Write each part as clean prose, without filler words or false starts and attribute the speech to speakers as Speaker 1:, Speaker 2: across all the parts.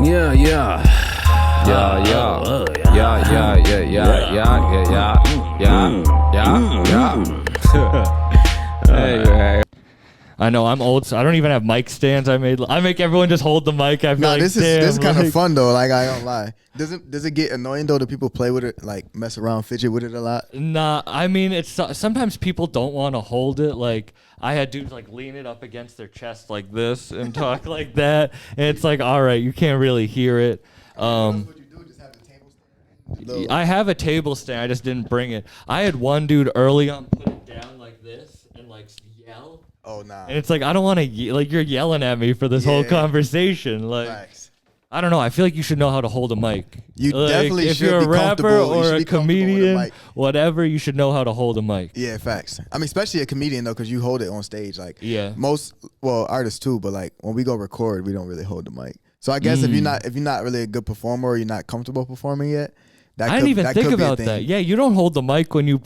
Speaker 1: Yeah, yeah. Yeah, yeah. Yeah, yeah, yeah, yeah, yeah, yeah, yeah. Hey.
Speaker 2: I know I'm old, so I don't even have mic stands. I make everyone just hold the mic. I feel like,
Speaker 3: this is kind of fun though. Like, I don't lie. Does it get annoying though? Do people play with it, like mess around, fidget with it a lot?
Speaker 2: Nah, I mean, it's sometimes people don't want to hold it. Like, I had dudes like lean it up against their chest like this and talk like that. And it's like, all right, you can't really hear it. I have a table stand. I just didn't bring it. I had one dude early on put it down like this and like yell.
Speaker 3: Oh nah.
Speaker 2: And it's like, I don't want to like, you're yelling at me for this whole conversation. Like,
Speaker 3: Facts.
Speaker 2: I don't know. I feel like you should know how to hold a mic.
Speaker 3: You
Speaker 2: like,
Speaker 3: definitely
Speaker 2: if
Speaker 3: should
Speaker 2: you're
Speaker 3: be
Speaker 2: a rapper
Speaker 3: comfortable.
Speaker 2: or a comedian, whatever, you should know how to hold a mic.
Speaker 3: Yeah, facts. I mean, especially a comedian though, because you hold it on stage. Like, most artists too, but like when we go record, we don't really hold the mic. So I guess if you're not really a good performer or you're not comfortable performing yet, I
Speaker 2: didn't even think about that. Yeah, you don't hold the mic when you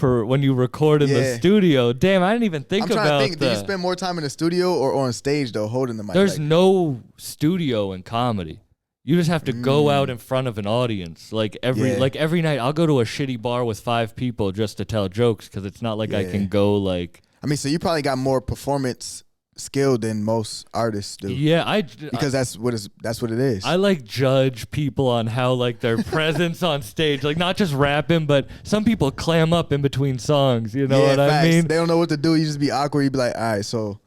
Speaker 2: record in the studio. Damn, I didn't even think about that. I'm trying to think.
Speaker 3: Do you spend more time in the studio or on stage though, holding the mic?
Speaker 2: There's no studio in comedy. You just have to go out in front of an audience. Like every night, I'll go to a shitty bar with 5 people just to tell jokes because it's not like I can go like.
Speaker 3: I mean, so you probably got more performance skill than most artists do.
Speaker 2: Yeah,
Speaker 3: because that's what it is.
Speaker 2: I like judge people on how like their presence on stage, like not just rapping, but some people clam up in between songs. You know what
Speaker 3: facts.
Speaker 2: I mean?
Speaker 3: They don't know what to do. You just be awkward. You be like, all right, so.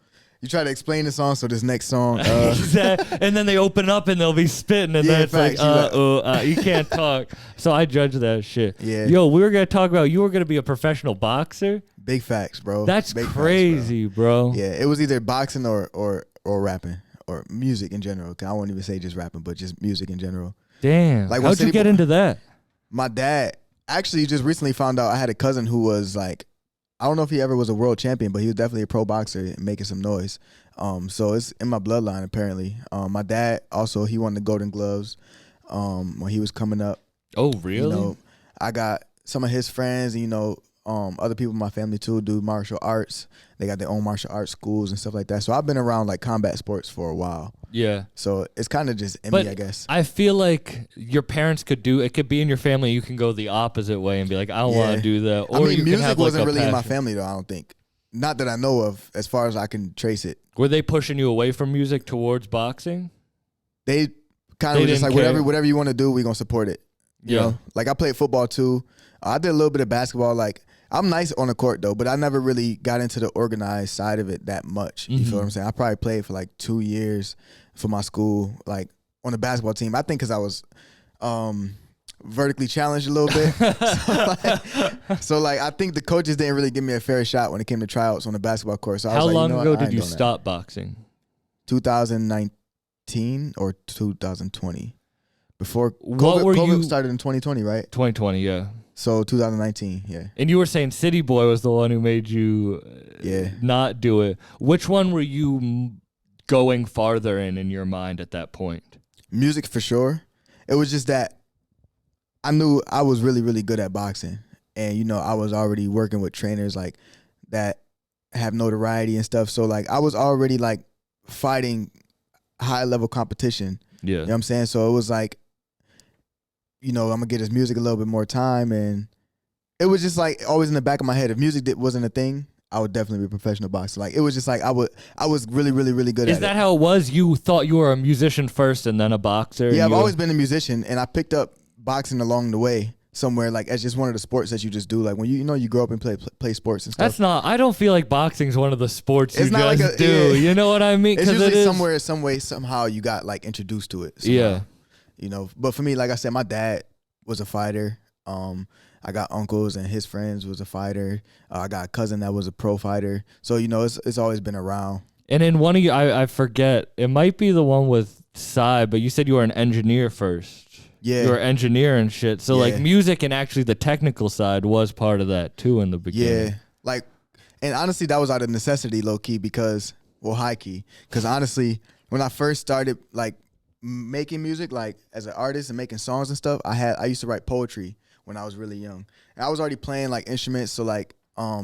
Speaker 3: You try to explain the song, so this next song.
Speaker 2: And then they open up and they'll be spitting, and then it's like, you can't talk. So I judge that shit.
Speaker 3: Yeah.
Speaker 2: Yo, we were going to talk about, you were going to be a professional boxer?
Speaker 3: Big facts, bro.
Speaker 2: That's
Speaker 3: Big
Speaker 2: crazy,
Speaker 3: facts,
Speaker 2: bro.
Speaker 3: Yeah, it was either boxing or rapping or music in general. I won't even say just rapping, but just music in general.
Speaker 2: Damn. Like, how'd you get into that?
Speaker 3: My dad actually just recently found out I had a cousin who was like, I don't know if he ever was a world champion, but he was definitely a pro boxer making some noise. So it's in my bloodline, apparently. My dad also, he won the Golden Gloves when he was coming up.
Speaker 2: Oh, really?
Speaker 3: You know, I got some of his friends, you know, other people in my family too do martial arts. They got their own martial arts schools and stuff like that. So I've been around like combat sports for a while. Yeah. So it's kind of just in me, I guess.
Speaker 2: I feel like your parents could do, it could be in your family. You can go the opposite way and be like, I don't want to do that. Or
Speaker 3: I mean,
Speaker 2: you
Speaker 3: music
Speaker 2: can have
Speaker 3: wasn't
Speaker 2: like
Speaker 3: really in my
Speaker 2: passion.
Speaker 3: family though, I don't think. Not that I know of, as far as I can trace it.
Speaker 2: Were they pushing you away from music towards boxing?
Speaker 3: They kind of were just like, whatever you want to do, we're going to support it. You know? Like, I played football too. I did a little bit of basketball. Like, I'm nice on the court though, but I never really got into the organized side of it that much. You feel what I'm saying? I probably played for like 2 years for my school, like on the basketball team. I think because I was vertically challenged a little bit. so I think the coaches didn't really give me a fair shot when it came to tryouts on the basketball court. So
Speaker 2: how long ago did you
Speaker 3: stop
Speaker 2: stop boxing?
Speaker 3: 2019 or 2020. Before COVID started in 2020, right?
Speaker 2: 2020, yeah.
Speaker 3: So 2019, yeah.
Speaker 2: And you were saying City Boy was the one who made you not do it. Which one were you going farther in your mind at that point?
Speaker 3: Music for sure. It was just that I knew I was really, really good at boxing. And, you know, I was already working with trainers like that have notoriety and stuff. So like I was already like fighting high level competition. Yeah. You know what I'm saying? So it was like, you know, I'm going to get his music a little bit more time. And it was just like always in the back of my head. If music wasn't a thing, I would definitely be a professional boxer. Like it was just like I was really, really, really good at it.
Speaker 2: Is that how it was? You thought you were a musician first and then a boxer?
Speaker 3: Yeah, I've always been a musician, and I picked up boxing along the way somewhere. Like as just one of the sports that you just do. Like when you grow up and play sports and stuff.
Speaker 2: That's not. I don't feel like boxing's one of the sports you just do. Yeah. You know what I mean?
Speaker 3: It's usually somewhere, some way, somehow you got like introduced to it. Somehow. Yeah. You know, but for me, like I said, my dad was a fighter. I got uncles and his friends was a fighter. I got a cousin that was a pro fighter. So, you know, it's always been around.
Speaker 2: And in one of you, I forget, it might be the one with Sai, but you said you were an engineer first. Yeah. You were an engineer and shit. So, like, music and actually the technical side was part of that, too, in the beginning.
Speaker 3: Yeah. Like, and honestly, that was out of necessity, low-key, because, well, high-key. Because, honestly, when I first started, like, making music, like, as an artist and making songs and stuff, I used to write poetry when I was really young. And I was already playing like instruments, so like I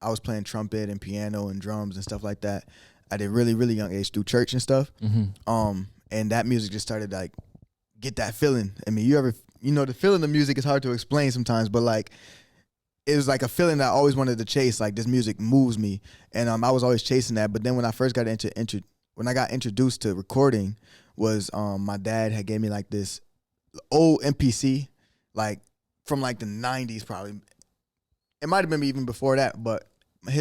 Speaker 3: was playing trumpet and piano and drums and stuff like that at a really, really young age through church and stuff. And that music just started like get that feeling. I mean, the feeling of music is hard to explain sometimes, but like it was like a feeling that I always wanted to chase. Like this music moves me, and I was always chasing that. But then when I first got when I got introduced to recording, was my dad had gave me like this old MPC, like from like the 90s probably. It might have been even before that, but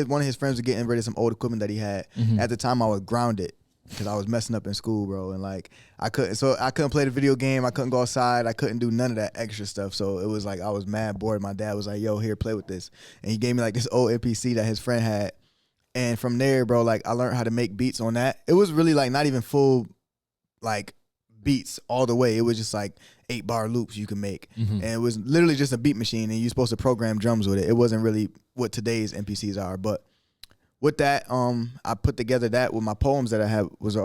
Speaker 3: one of his friends was getting rid of some old equipment that he had. At the time, I was grounded because I was messing up in school, bro, and like I couldn't play the video game. I couldn't go outside. I couldn't do none of that extra stuff. So it was like I was mad bored. My dad was like, "Yo, here, play with this," and he gave me like this old MPC that his friend had. And from there, bro, like I learned how to make beats on that. It was really like not even full, like beats all the way. It was just like 8-bar loops you can make, and it was literally just a beat machine, and you're supposed to program drums with it. It wasn't really what today's MPCs are, but with that, I put together that with my poems that I was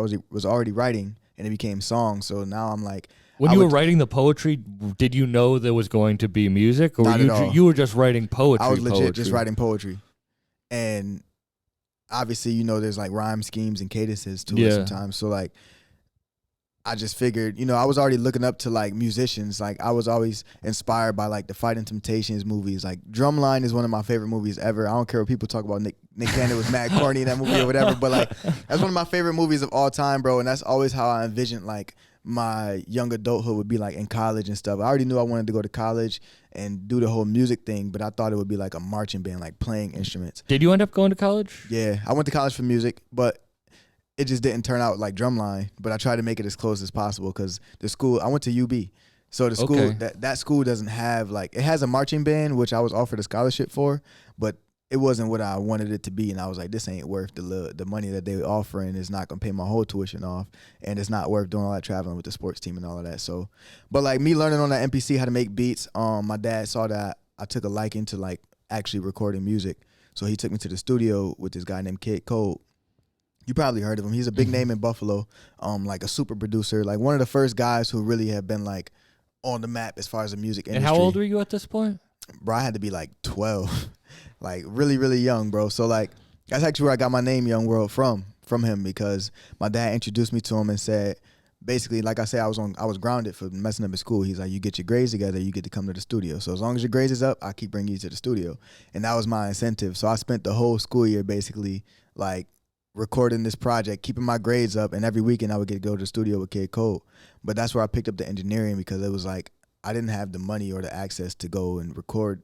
Speaker 3: already writing, and it became songs. So now I'm like,
Speaker 2: when you were writing the poetry, did you know there was going to be music, or
Speaker 3: not at all.
Speaker 2: You were just writing poetry?
Speaker 3: I was legit just writing poetry, and obviously, there's like rhyme schemes and cadences to it sometimes. So like, I just figured, I was already looking up to like musicians. Like I was always inspired by like the Fighting Temptations movies. Like Drumline is one of my favorite movies ever. I don't care what people talk about. Nick Cannon was mad corny in that movie or whatever, but like that's one of my favorite movies of all time, bro. And that's always how I envisioned like my young adulthood would be like in college and stuff. I already knew I wanted to go to college and do the whole music thing, but I thought it would be like a marching band, like playing instruments.
Speaker 2: Did you end up going to college?
Speaker 3: Yeah, I went to college for music, but it just didn't turn out like Drumline. But I tried to make it as close as possible because the school, I went to UB. So the school, that school doesn't have like, it has a marching band, which I was offered a scholarship for, but it wasn't what I wanted it to be. And I was like, this ain't worth the money that they were offering. It's not going to pay my whole tuition off. And it's not worth doing all that traveling with the sports team and all of that. So, but like me learning on that MPC how to make beats, my dad saw that I took a liking to like actually recording music. So he took me to the studio with this guy named Kid Code. You probably heard of him. He's a big name in Buffalo, like a super producer, like one of the first guys who really have been like on the map as far as the music industry.
Speaker 2: And how old were you at this point?
Speaker 3: Bro, I had to be like 12, like really, really young, bro. So like that's actually where I got my name Young World from him, because my dad introduced me to him and said, basically, like I said, I was grounded for messing up in school. He's like, you get your grades together, you get to come to the studio. So as long as your grades is up, I keep bringing you to the studio. And that was my incentive. So I spent the whole school year basically like recording this project, keeping my grades up, and every weekend I would get to go to the studio with Kid Code. But that's where I picked up the engineering, because it was like I didn't have the money or the access to go and record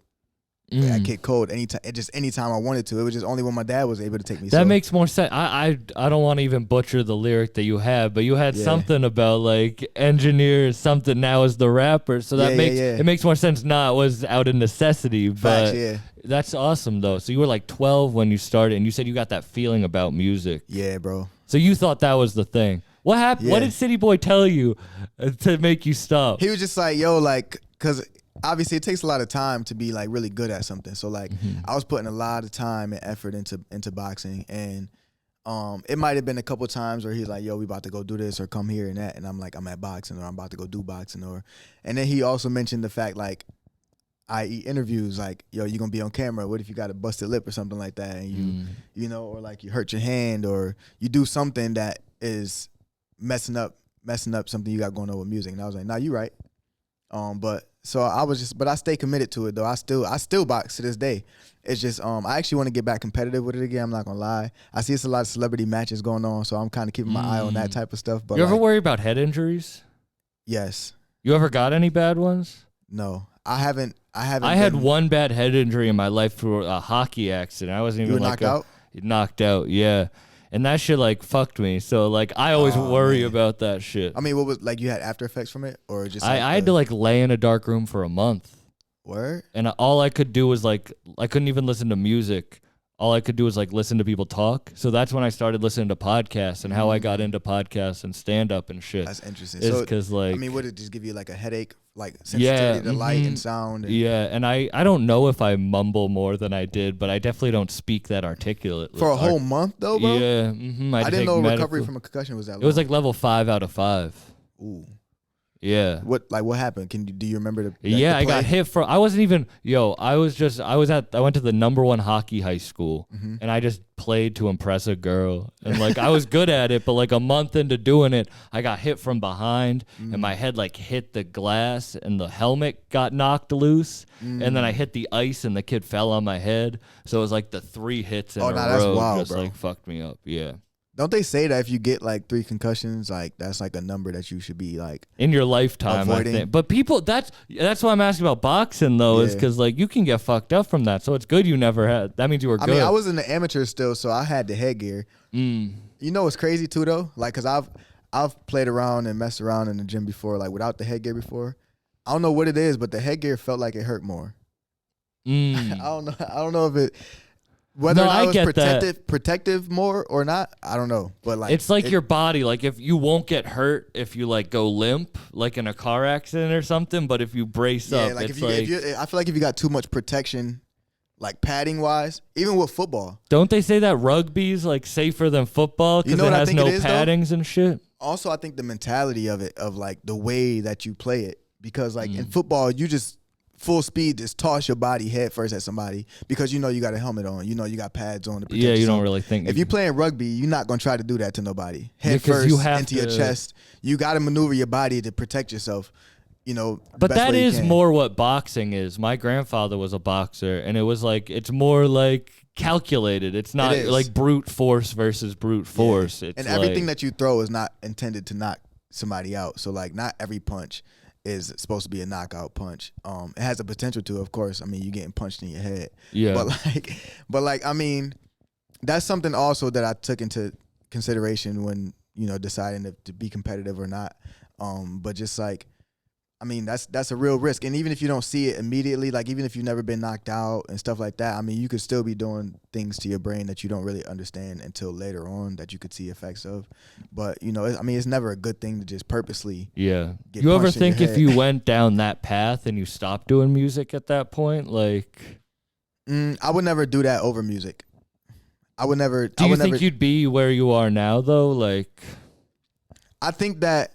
Speaker 3: at Kid Code anytime I wanted to. It was just only when my dad was able to take me.
Speaker 2: That makes more sense. I don't want to even butcher the lyric that you had, but you had something about like engineer something now as the rapper. So that it makes more sense. It was out of necessity, but that's awesome though. So you were like 12 when you started, and you said you got that feeling about music.
Speaker 3: Yeah, bro.
Speaker 2: So you thought that was the thing. What happened? What did City Boy tell you to make you stop?
Speaker 3: He was just like, yo, like, cause obviously it takes a lot of time to be like really good at something. So like I was putting a lot of time and effort into boxing, and it might have been a couple times where he's like, yo, we about to go do this or come here and that, and I'm like, I'm at boxing, or I'm about to go do boxing, and then he also mentioned the fact like, i.e. interviews, like, yo, you gonna be on camera, what if you got a busted lip or something like that, and you know, or like you hurt your hand, or you do something that is messing up something you got going on with music. And I was like, nah, you right. But I stay committed to it though. I still box to this day. It's just I actually want to get back competitive with it again. I'm not gonna lie. I see it's a lot of celebrity matches going on, so I'm kind of keeping my eye on that type of stuff. But
Speaker 2: you ever worry about head injuries?
Speaker 3: Yes.
Speaker 2: You ever got any bad ones?
Speaker 3: No, I haven't. I
Speaker 2: had one bad head injury in my life through a hockey accident. I wasn't even
Speaker 3: knocked out.
Speaker 2: Knocked out, yeah. And that shit like fucked me. So like I always worry about that shit.
Speaker 3: I mean, what was like, you had after effects from it, or just?
Speaker 2: I had to like lay in a dark room for a month.
Speaker 3: Word?
Speaker 2: And all I could do was like, I couldn't even listen to music. All I could do was like listen to people talk. So that's when I started listening to podcasts, and how I got into podcasts and stand up and shit.
Speaker 3: That's interesting.
Speaker 2: It's because like,
Speaker 3: I mean, would it just give you like a headache, like sensitivity to light and sound? And
Speaker 2: and I don't know if I mumble more than I did, but I definitely don't speak that articulately.
Speaker 3: For a whole month though, bro?
Speaker 2: Yeah.
Speaker 3: I didn't know recovery from a concussion was that low.
Speaker 2: It was like level 5 out of 5.
Speaker 3: Ooh.
Speaker 2: Yeah.
Speaker 3: What happened? Do you remember the
Speaker 2: Yeah,
Speaker 3: the
Speaker 2: I got
Speaker 3: play?
Speaker 2: hit for. I wasn't even. I went to the #1 hockey high school,
Speaker 3: Mm-hmm.
Speaker 2: and I just played to impress a girl, and like I was good at it. But like a month into doing it, I got hit from behind, and my head like hit the glass, and the helmet got knocked loose, and then I hit the ice, and the kid fell on my head. So it was like the 3 hits in a
Speaker 3: that's
Speaker 2: row
Speaker 3: wild,
Speaker 2: just
Speaker 3: bro.
Speaker 2: like fucked me up. Yeah.
Speaker 3: Don't they say that if you get like 3 concussions, like that's like a number that you should be like
Speaker 2: in your lifetime,
Speaker 3: avoiding?
Speaker 2: I think. But people, that's why I'm asking about boxing though, is because like you can get fucked up from that. So it's good you never had. That means you were good.
Speaker 3: I mean, I was in the amateur still, so I had the headgear. You know what's crazy too though? Like, cause I've played around and messed around in the gym before, like without the headgear before. I don't know what it is, but the headgear felt like it hurt more. I don't know if it. Whether I was protective more or not, I don't know. But like,
Speaker 2: it's like your body. Like if you won't get hurt if you like go limp, like in a car accident or something. But if you brace up,
Speaker 3: like
Speaker 2: it's
Speaker 3: if you, I feel like if you got too much protection, like padding wise, even with football.
Speaker 2: Don't they say that rugby's like safer than football because it has no paddings and shit?
Speaker 3: Also, I think the mentality of it, of like the way that you play it, because like in football, you just full speed, just toss your body head first at somebody because you know you got a helmet on, you know you got pads on to protect yourself.
Speaker 2: You don't really think.
Speaker 3: If you're playing rugby, you're not gonna try to do that to nobody. Head
Speaker 2: because
Speaker 3: first into your chest. You got to maneuver your body to protect yourself. You know,
Speaker 2: but that is more what boxing is. My grandfather was a boxer, and it was like it's more like calculated. It's not like brute force versus brute force. It's
Speaker 3: and everything that you throw is not intended to knock somebody out. So like, not every punch is supposed to be a knockout punch. It has a potential to, of course. I mean, you're getting punched in your head. Yeah. But like, I mean, that's something also that I took into consideration when, you know, deciding to be competitive or not. But just like, I mean, that's a real risk. And even if you don't see it immediately, like even if you've never been knocked out and stuff like that, I mean, you could still be doing things to your brain that you don't really understand until later on that you could see effects of. But, you know, I mean, it's never a good thing to just purposely get
Speaker 2: You ever think
Speaker 3: in your
Speaker 2: if you went down that path and you stopped doing music at that point, like...
Speaker 3: I would never do that over music. I would never...
Speaker 2: Do you think you'd be where you are now, though? Like...
Speaker 3: I think that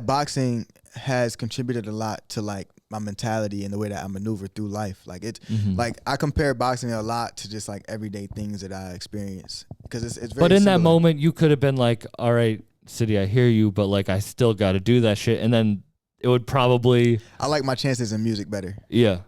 Speaker 3: boxing has contributed a lot to like my mentality and the way that I maneuver through life. Like it's like I compare boxing a lot to just like everyday things that I experience because it's very.
Speaker 2: But in
Speaker 3: similar.
Speaker 2: that moment, you could have been like, "All right, City, I hear you, but like I still got to do that shit," and then it would probably.
Speaker 3: I like my chances in music better.
Speaker 2: Yeah,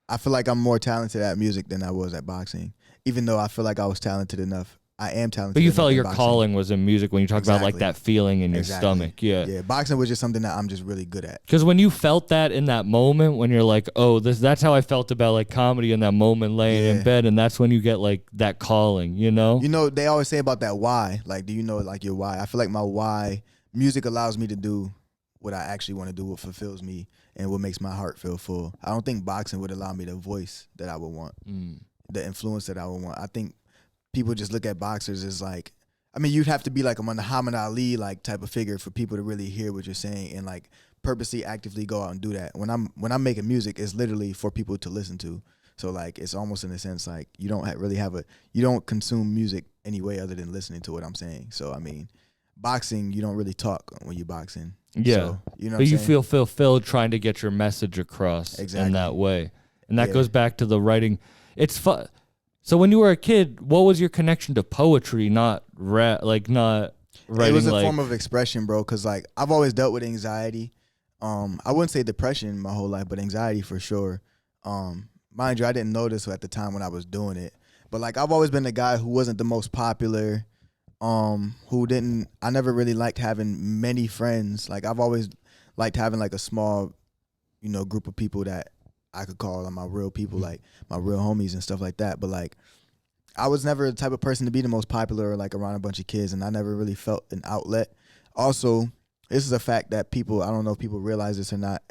Speaker 3: I feel like I'm more talented at music than I was at boxing, even though I feel like I was talented enough. I am talented.
Speaker 2: But you felt your calling was in music when you talk about like that feeling in your stomach. Yeah.
Speaker 3: Yeah. Boxing was just something that I'm just really good at.
Speaker 2: Because when you felt that in that moment, when you're like, oh, that's how I felt about like comedy in that moment laying in bed. And that's when you get like that calling, you know?
Speaker 3: You know, they always say about that why. Like, do you know like your why? I feel like my why, music allows me to do what I actually want to do, what fulfills me and what makes my heart feel full. I don't think boxing would allow me the voice that I would want, the influence that I would want. I think people just look at boxers as like, I mean, you'd have to be like a Muhammad Ali like type of figure for people to really hear what you're saying and like purposely actively go out and do that. When I'm making music, it's literally for people to listen to. So like it's almost in a sense like you don't you don't consume music any way other than listening to what I'm saying. So I mean, boxing, you don't really talk when you're boxing.
Speaker 2: Yeah,
Speaker 3: so, you know,
Speaker 2: but you feel fulfilled trying to get your message across in that way, and that goes back to the writing. It's fun. So when you were a kid, what was your connection to poetry? Not not writing.
Speaker 3: It was a form of expression, bro. Cause like I've always dealt with anxiety. I wouldn't say depression my whole life, but anxiety for sure. Mind you, I didn't know this at the time when I was doing it. But like I've always been the guy who wasn't the most popular. I never really liked having many friends. Like I've always liked having like a small, you know, group of people that I could call like my real people, like my real homies and stuff like that. But like, I was never the type of person to be the most popular or like around a bunch of kids, and I never really felt an outlet. Also, this is a fact that people, I don't know if people realize this or not,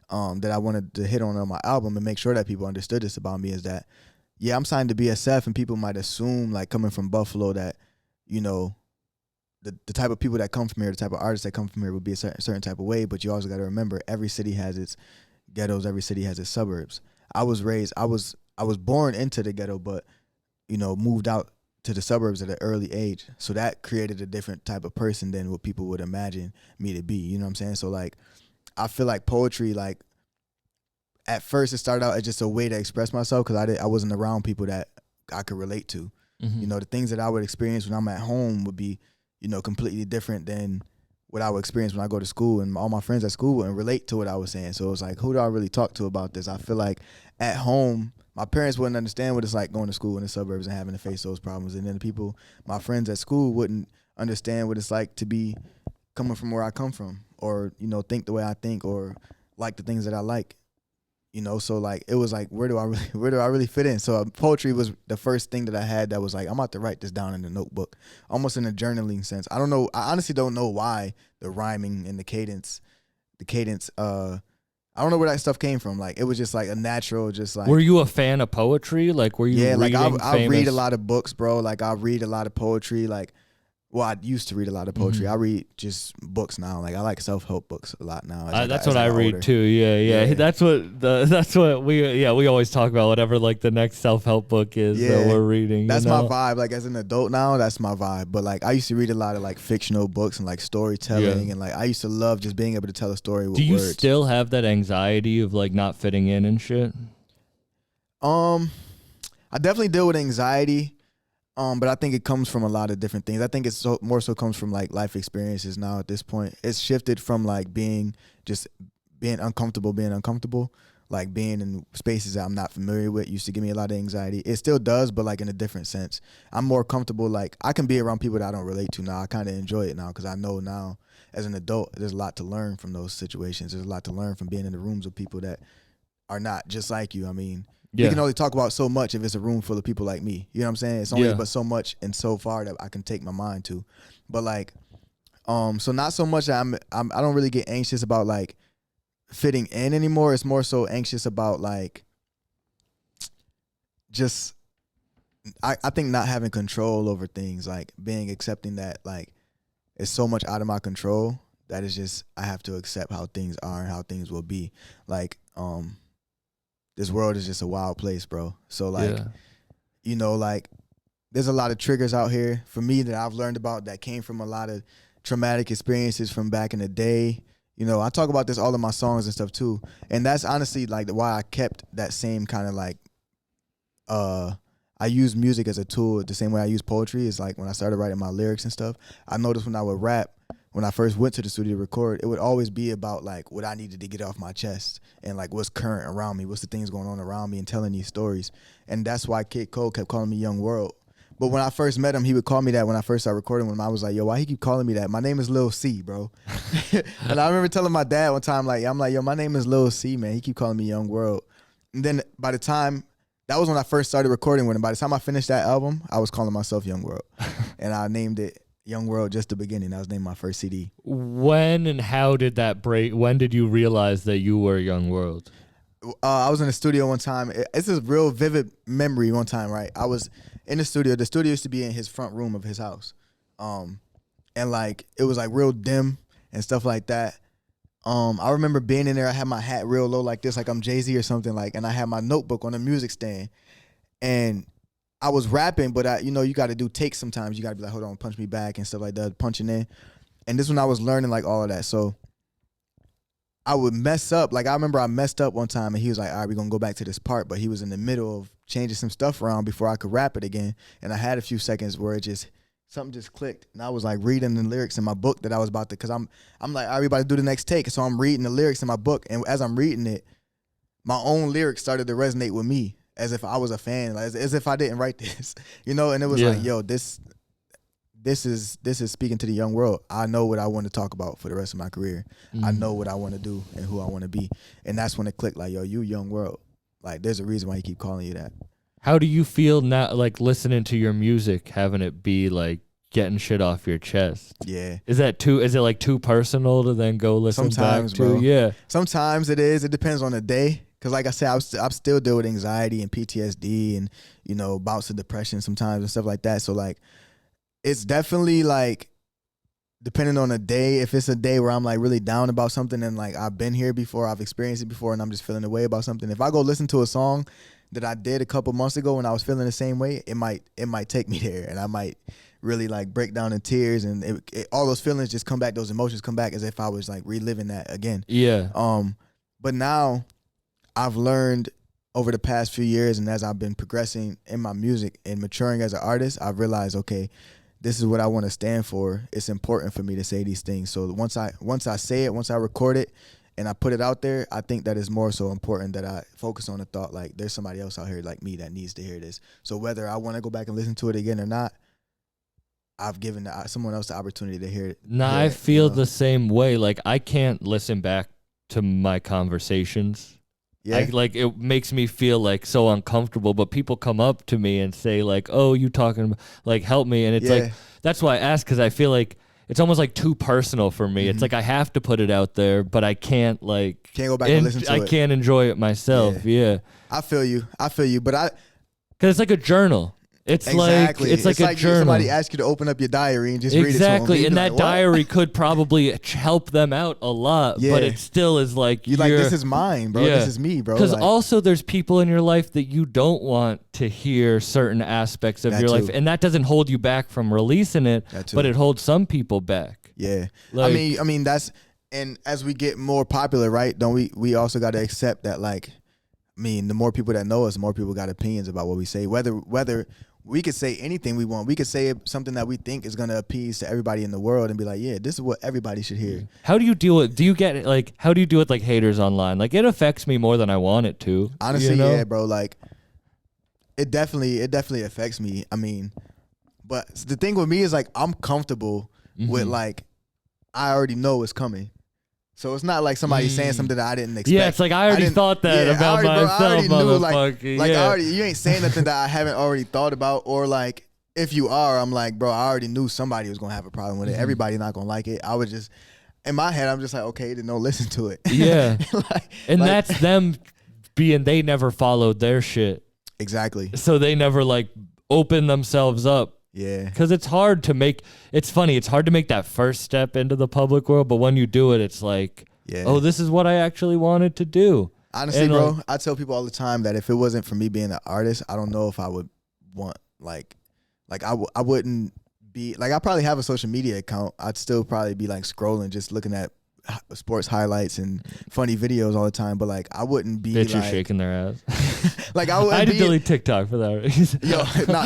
Speaker 3: that I wanted to hit on my album and make sure that people understood this about me is that, yeah, I'm signed to BSF, and people might assume like coming from Buffalo that, you know, the type of people that come from here, the type of artists that come from here would be a certain type of way. But you also got to remember every city has its ghettos, every city has its suburbs. I was born into the ghetto, but, you know, moved out to the suburbs at an early age. So that created a different type of person than what people would imagine me to be. You know what I'm saying? So like, I feel like poetry, like at first it started out as just a way to express myself because I wasn't around people that I could relate to. You know, the things that I would experience when I'm at home would be, you know, completely different than what I would experience when I go to school, and all my friends at school wouldn't relate to what I was saying. So it was like, who do I really talk to about this? I feel like at home, my parents wouldn't understand what it's like going to school in the suburbs and having to face those problems. And then the people, my friends at school, wouldn't understand what it's like to be coming from where I come from, or, you know, think the way I think, or like the things that I like. You know, so like it was like, where do I really fit in? So poetry was the first thing that I had that was like, I'm about to write this down in a notebook, almost in a journaling sense. I don't know. I honestly don't know why the rhyming and the cadence. I don't know where that stuff came from. Like it was just like a natural, just like.
Speaker 2: Were you a fan of poetry? Like were you?
Speaker 3: Yeah, like I read a
Speaker 2: famous-
Speaker 3: lot of books, bro. Like I read a lot of poetry. Like. Well, I used to read a lot of poetry. I read just books now. Like I like self-help books a lot now.
Speaker 2: That's what I read older. Too. Yeah. That's what we always talk about. Whatever like the next self-help book is that we're reading.
Speaker 3: That's my vibe. Like as an adult now, that's my vibe. But like I used to read a lot of like fictional books and like storytelling, and like I used to love just being able to tell a story with words.
Speaker 2: Do you still have that anxiety of like not fitting in and shit?
Speaker 3: I definitely deal with anxiety. But I think it comes from a lot of different things. I think it's more so comes from like life experiences now at this point. It's shifted from like being uncomfortable, like being in spaces that I'm not familiar with used to give me a lot of anxiety. It still does, but like in a different sense. I'm more comfortable. Like I can be around people that I don't relate to now. I kind of enjoy it now because I know now as an adult, there's a lot to learn from those situations. There's a lot to learn from being in the rooms with people that are not just like you. I mean, you can only talk about so much if it's a room full of people like me. You know what I'm saying? It's only but so much and so far that I can take my mind to. But like, so not so much that I don't really get anxious about like fitting in anymore. It's more so anxious about like just I think not having control over things, like accepting that like it's so much out of my control that it's just I have to accept how things are and how things will be. Like this world is just a wild place, bro. So like, you know, like there's a lot of triggers out here for me that I've learned about that came from a lot of traumatic experiences from back in the day. You know, I talk about this all in my songs and stuff too. And that's honestly like why I kept that same kind of like, I use music as a tool the same way I use poetry. Is like when I started writing my lyrics and stuff, I noticed when I would rap, when I first went to the studio to record, it would always be about like what I needed to get off my chest and like what's current around me, what's the things going on around me and telling these stories. And that's why Kid Cole kept calling me Young World. But when I first met him, he would call me that when I first started recording with him. I was like, yo, why he keep calling me that? My name is Lil C, bro. And I remember telling my dad one time, like, I'm like, yo, my name is Lil C, man. He keep calling me Young World. And then by the time, that was when I first started recording with him. By the time I finished that album, I was calling myself Young World. And I named it Young World just the beginning. That was named my first CD.
Speaker 2: When and how did that break? When did you realize that you were Young World?
Speaker 3: I was in the studio one time. It's a real vivid memory one time, right? I was in the studio. The studio used to be in his front room of his house. And like, it was like real dim and stuff like that. I remember being in there. I had my hat real low like this, like I'm Jay-Z or something, like, and I had my notebook on the music stand. And I was rapping, but you know, you got to do takes sometimes. You got to be like, hold on, punch me back and stuff like that, punching in. And this when I was learning like all of that. So I would mess up. Like I remember I messed up one time and he was like, all right, we're going to go back to this part. But he was in the middle of changing some stuff around before I could rap it again. And I had a few seconds where something just clicked. And I was like reading the lyrics in my book that I was about to, because I'm like, all right, we about to do the next take. So I'm reading the lyrics in my book. And as I'm reading it, my own lyrics started to resonate with me. As if I was a fan, like, as if I didn't write this, you know. And it was like, yo, this is speaking to the young world. I know what I want to talk about for the rest of my career. I know what I want to do and who I want to be. And that's when it clicked. Like, yo, you Young World. Like, there's a reason why you keep calling you that.
Speaker 2: How do you feel now, like listening to your music, having it be like getting shit off your chest?
Speaker 3: Yeah.
Speaker 2: Is it like too personal to then go listen
Speaker 3: Sometimes,
Speaker 2: back to?
Speaker 3: bro.
Speaker 2: Yeah.
Speaker 3: Sometimes it is. It depends on the day. Because like I said, I'm still deal with anxiety and PTSD and, you know, bouts of depression sometimes and stuff like that. So like, it's definitely like, depending on the day, if it's a day where I'm like really down about something and like I've been here before, I've experienced it before and I'm just feeling the way about something. If I go listen to a song that I did a couple months ago when I was feeling the same way, it might take me there and I might really like break down in tears, and all those feelings just come back, those emotions come back as if I was like reliving that again.
Speaker 2: Yeah.
Speaker 3: But now I've learned over the past few years, and as I've been progressing in my music and maturing as an artist, I've realized, okay, this is what I want to stand for. It's important for me to say these things. So once I say it, once I record it and I put it out there, I think that it's more so important that I focus on the thought, like there's somebody else out here like me that needs to hear this. So whether I want to go back and listen to it again or not, I've given someone else the opportunity to hear it.
Speaker 2: Nah, I feel the same way. Like I can't listen back to my conversations. Yeah. Like it makes me feel like so uncomfortable, but people come up to me and say like, oh, you talking, like help me. And it's like, that's why I ask, because I feel like it's almost like too personal for me. It's like I have to put it out there, but I can't
Speaker 3: go back and listen to it.
Speaker 2: I can't enjoy it myself. Yeah.
Speaker 3: I feel you, but
Speaker 2: because it's like a journal. It's
Speaker 3: exactly.
Speaker 2: It's like a journal.
Speaker 3: Somebody asks you to open up your diary and just read it to them.
Speaker 2: Exactly, and that diary could probably help them out a lot, but it still is like
Speaker 3: you're like, this is mine, bro. This is me, bro.
Speaker 2: Because also there's people in your life that you don't want to hear certain aspects of your life, and that doesn't hold you back from releasing it, but it holds some people back.
Speaker 3: Yeah, I mean that's, and as we get more popular, right? Don't we also got to accept that, like, I mean, the more people that know us, the more people got opinions about what we say. Whether we could say anything we want. We could say something that we think is going to appease to everybody in the world and be like, yeah, this is what everybody should hear.
Speaker 2: How do you deal with, how do you deal with like haters online? Like it affects me more than I want it to.
Speaker 3: Honestly, yeah, bro. Like it definitely affects me. I mean, but the thing with me is like, I'm comfortable with like, I already know what's coming. So it's not like somebody saying something that I didn't expect.
Speaker 2: Yeah, it's like I already thought that about myself, motherfucker.
Speaker 3: You ain't saying nothing that I haven't already thought about, or like if you are, I'm like, bro, I already knew somebody was gonna have a problem with it. Everybody not gonna like it. I would just, in my head, I'm just like, okay, then don't listen to it.
Speaker 2: Yeah, that's them being they never followed their shit.
Speaker 3: Exactly.
Speaker 2: So they never like opened themselves up.
Speaker 3: Yeah.
Speaker 2: Because it's hard to make, it's funny, it's hard to make that first step into the public world, but when you do it, it's like, oh, this is what I actually wanted to do.
Speaker 3: Honestly, bro, I tell people all the time that if it wasn't for me being an artist, I don't know if I would want, I wouldn't be, like, I probably have a social media account. I'd still probably be like scrolling, just looking at sports highlights and funny videos all the time, but like I wouldn't be
Speaker 2: bitches shaking their ass.
Speaker 3: Like I wouldn't.
Speaker 2: I had to delete TikTok for that reason.
Speaker 3: Yo,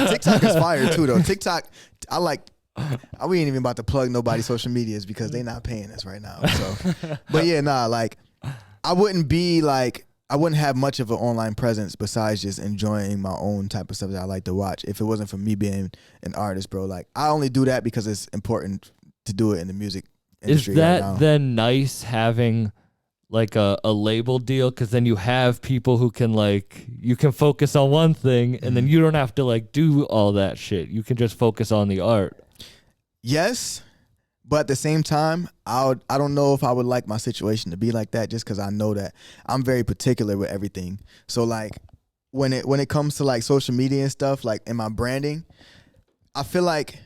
Speaker 3: TikTok is fire too though. TikTok, we ain't even about to plug nobody's social medias because they not paying us right now. So, but yeah, like I wouldn't have much of an online presence besides just enjoying my own type of stuff that I like to watch. If it wasn't for me being an artist, bro, like I only do that because it's important to do it in the music industry.
Speaker 2: Is that then nice having like a label deal? Because then you have people who can you can focus on one thing and then you don't have to like do all that shit. You can just focus on the art.
Speaker 3: Yes, but at the same time, I don't know if I would like my situation to be like that, just because I know that I'm very particular with everything. So like when it comes to like social media and stuff, like in my branding, I feel like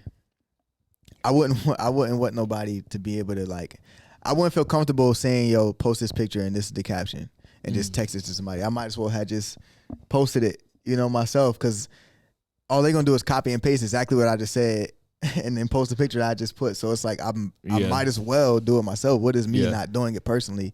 Speaker 3: I wouldn't want nobody to be able to like, I wouldn't feel comfortable saying, yo, post this picture and this is the caption and just text it to somebody. I might as well have just posted it, myself, because all they're gonna do is copy and paste exactly what I just said and then post the picture that I just put. So it's like I might as well do it myself. What is me not doing it personally?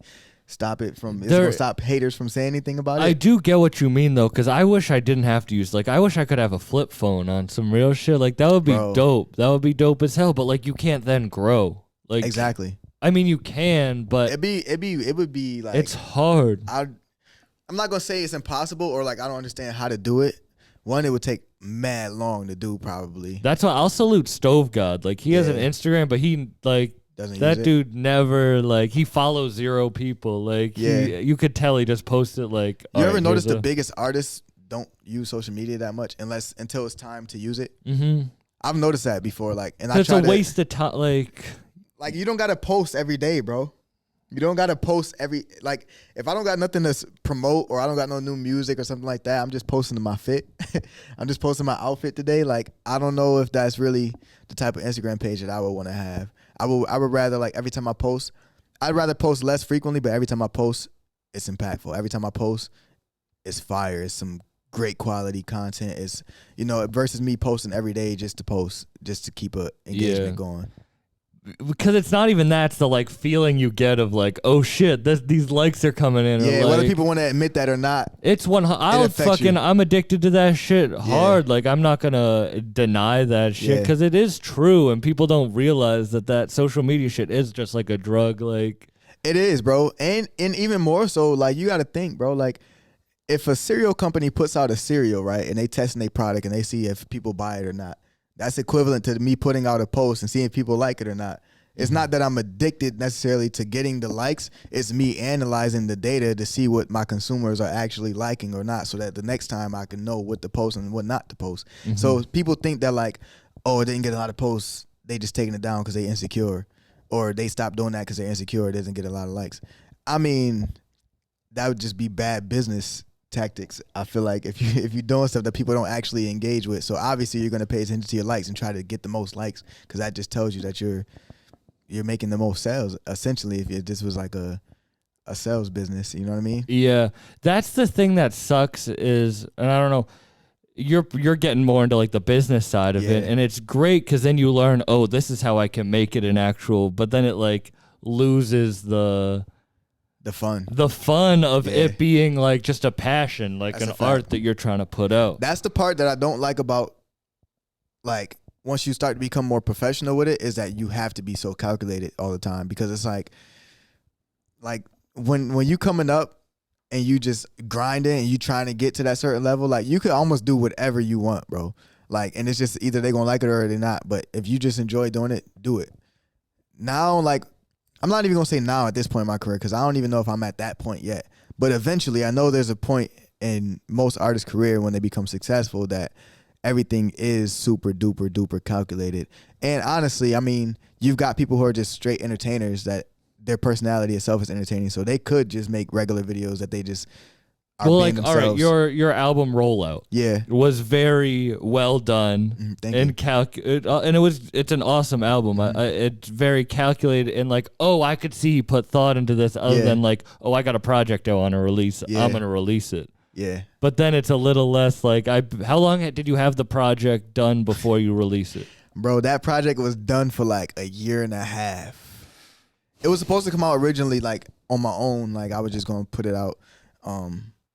Speaker 3: Stop it from, it's gonna stop haters from saying anything about it.
Speaker 2: I do get what you mean though, because I wish I didn't have to use, I wish I could have a flip phone on some real shit. Like that would be dope. That would be dope as hell. But like you can't then grow. Like
Speaker 3: exactly.
Speaker 2: I mean you can, but
Speaker 3: it would be like,
Speaker 2: it's hard.
Speaker 3: I'm not gonna say it's impossible or like I don't understand how to do it. One, it would take mad long to do probably.
Speaker 2: That's why I'll salute Stove God. Like he has an Instagram, but he doesn't that dude never he follows 0 people. Like you could tell he just posted like.
Speaker 3: You ever notice the biggest artists don't use social media that much until it's time to use it? Mm-hmm. I've noticed that before.
Speaker 2: It's a waste of time.
Speaker 3: Like you don't gotta post every day, bro. You don't gotta post if I don't got nothing to promote or I don't got no new music or something like that, I'm just posting my fit. I'm just posting my outfit today. Like I don't know if that's really the type of Instagram page that I would want to have. I would rather every time I post, I'd rather post less frequently, but every time I post, it's impactful. Every time I post, it's fire. It's some great quality content. It's, versus me posting every day just to post, just to keep a engagement going.
Speaker 2: Because it's not even that, it's the like feeling you get of like, oh shit, these likes are coming in.
Speaker 3: Yeah,
Speaker 2: like,
Speaker 3: whether people want to admit that or not.
Speaker 2: It's I'm addicted to that shit hard. Like, I'm not gonna deny that shit because it is true, and people don't realize that social media shit is just like a drug. Like,
Speaker 3: it is, bro, and even more so, like, you got to think, bro, like, if a cereal company puts out a cereal, right, and they testing their product and they see if people buy it or not, that's equivalent to me putting out a post and seeing if people like it or not. It's not that I'm addicted necessarily to getting the likes. It's me analyzing the data to see what my consumers are actually liking or not, so that the next time I can know what to post and what not to post. So people think that like, oh, it didn't get a lot of posts, they just taking it down because they insecure, or they stopped doing that because they're insecure, it doesn't get a lot of likes. I mean, that would just be bad business tactics. I feel like if you're doing stuff that people don't actually engage with, so obviously you're going to pay attention to your likes and try to get the most likes, because that just tells you that you're making the most sales, essentially, if this was like a sales business. You know what I mean?
Speaker 2: Yeah, that's the thing that sucks is, and I don't know, you're getting more into like the business side of it, and it's great because then you learn, oh, this is how I can make it an actual, but then it like loses the fun of it being like just a passion, like an art that you're trying to put out.
Speaker 3: That's the part that I don't like about, like, once you start to become more professional with it, is that you have to be so calculated all the time, because it's like when you coming up and you just grinding and you trying to get to that certain level, like, you could almost do whatever you want, bro. Like, and it's just either they gonna like it or they not. But if you just enjoy doing it, do it. Now, like, I'm not even going to say now at this point in my career, because I don't even know if I'm at that point yet. But eventually, I know there's a point in most artists' career when they become successful that everything is super duper duper calculated. And honestly, I mean, you've got people who are just straight entertainers that their personality itself is entertaining. So they could just make regular videos that they just are being themselves. All right,
Speaker 2: your album rollout, was very well done and it's an awesome album. It's very calculated, and like, oh, I could see you put thought into this, other than like, oh, I got a project I want to release, I'm gonna release it. Yeah, but then it's a little less like, how long did you have the project done before you release it?
Speaker 3: Bro, that project was done for like a year and a half. It was supposed to come out originally like on my own, like I was just gonna put it out.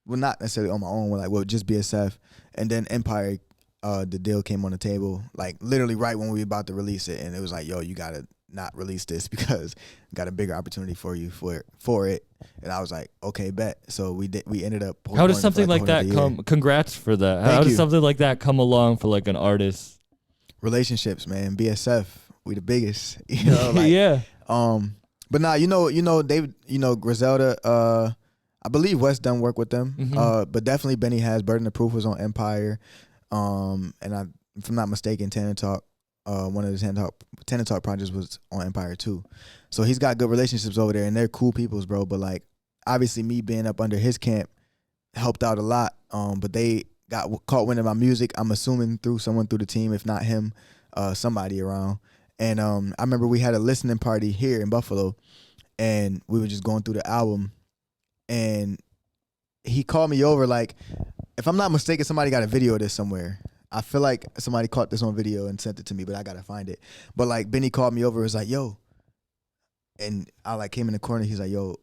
Speaker 3: Well, not necessarily on my own, like, just BSF. And then Empire, the deal came on the table, like, literally right when we were about to release it. And it was like, yo, you got to not release this because I got a bigger opportunity for you for it. And I was like, okay, bet. So we ended up.
Speaker 2: How does something like that come? Congrats for that. How does something like that come along for like an artist?
Speaker 3: Relationships, man. BSF, we the biggest. You know, like,
Speaker 2: yeah.
Speaker 3: But nah, Griselda, I believe Wes done work with them, but definitely Benny has. Burden of Proof was on Empire, and if I'm not mistaken, Tanner Talk, one of the Tanner Talk projects was on Empire too. So he's got good relationships over there, and they're cool peoples, bro. But like, obviously, me being up under his camp helped out a lot. But they got caught wind of my music. I'm assuming through someone through the team, if not him, somebody around. And I remember we had a listening party here in Buffalo, and we were just going through the album. And he called me over, like, if I'm not mistaken, somebody got a video of this somewhere. I feel like somebody caught this on video and sent it to me, but I got to find it. But, like, Benny called me over and was like, yo. And I, like, came in the corner. He's like, yo,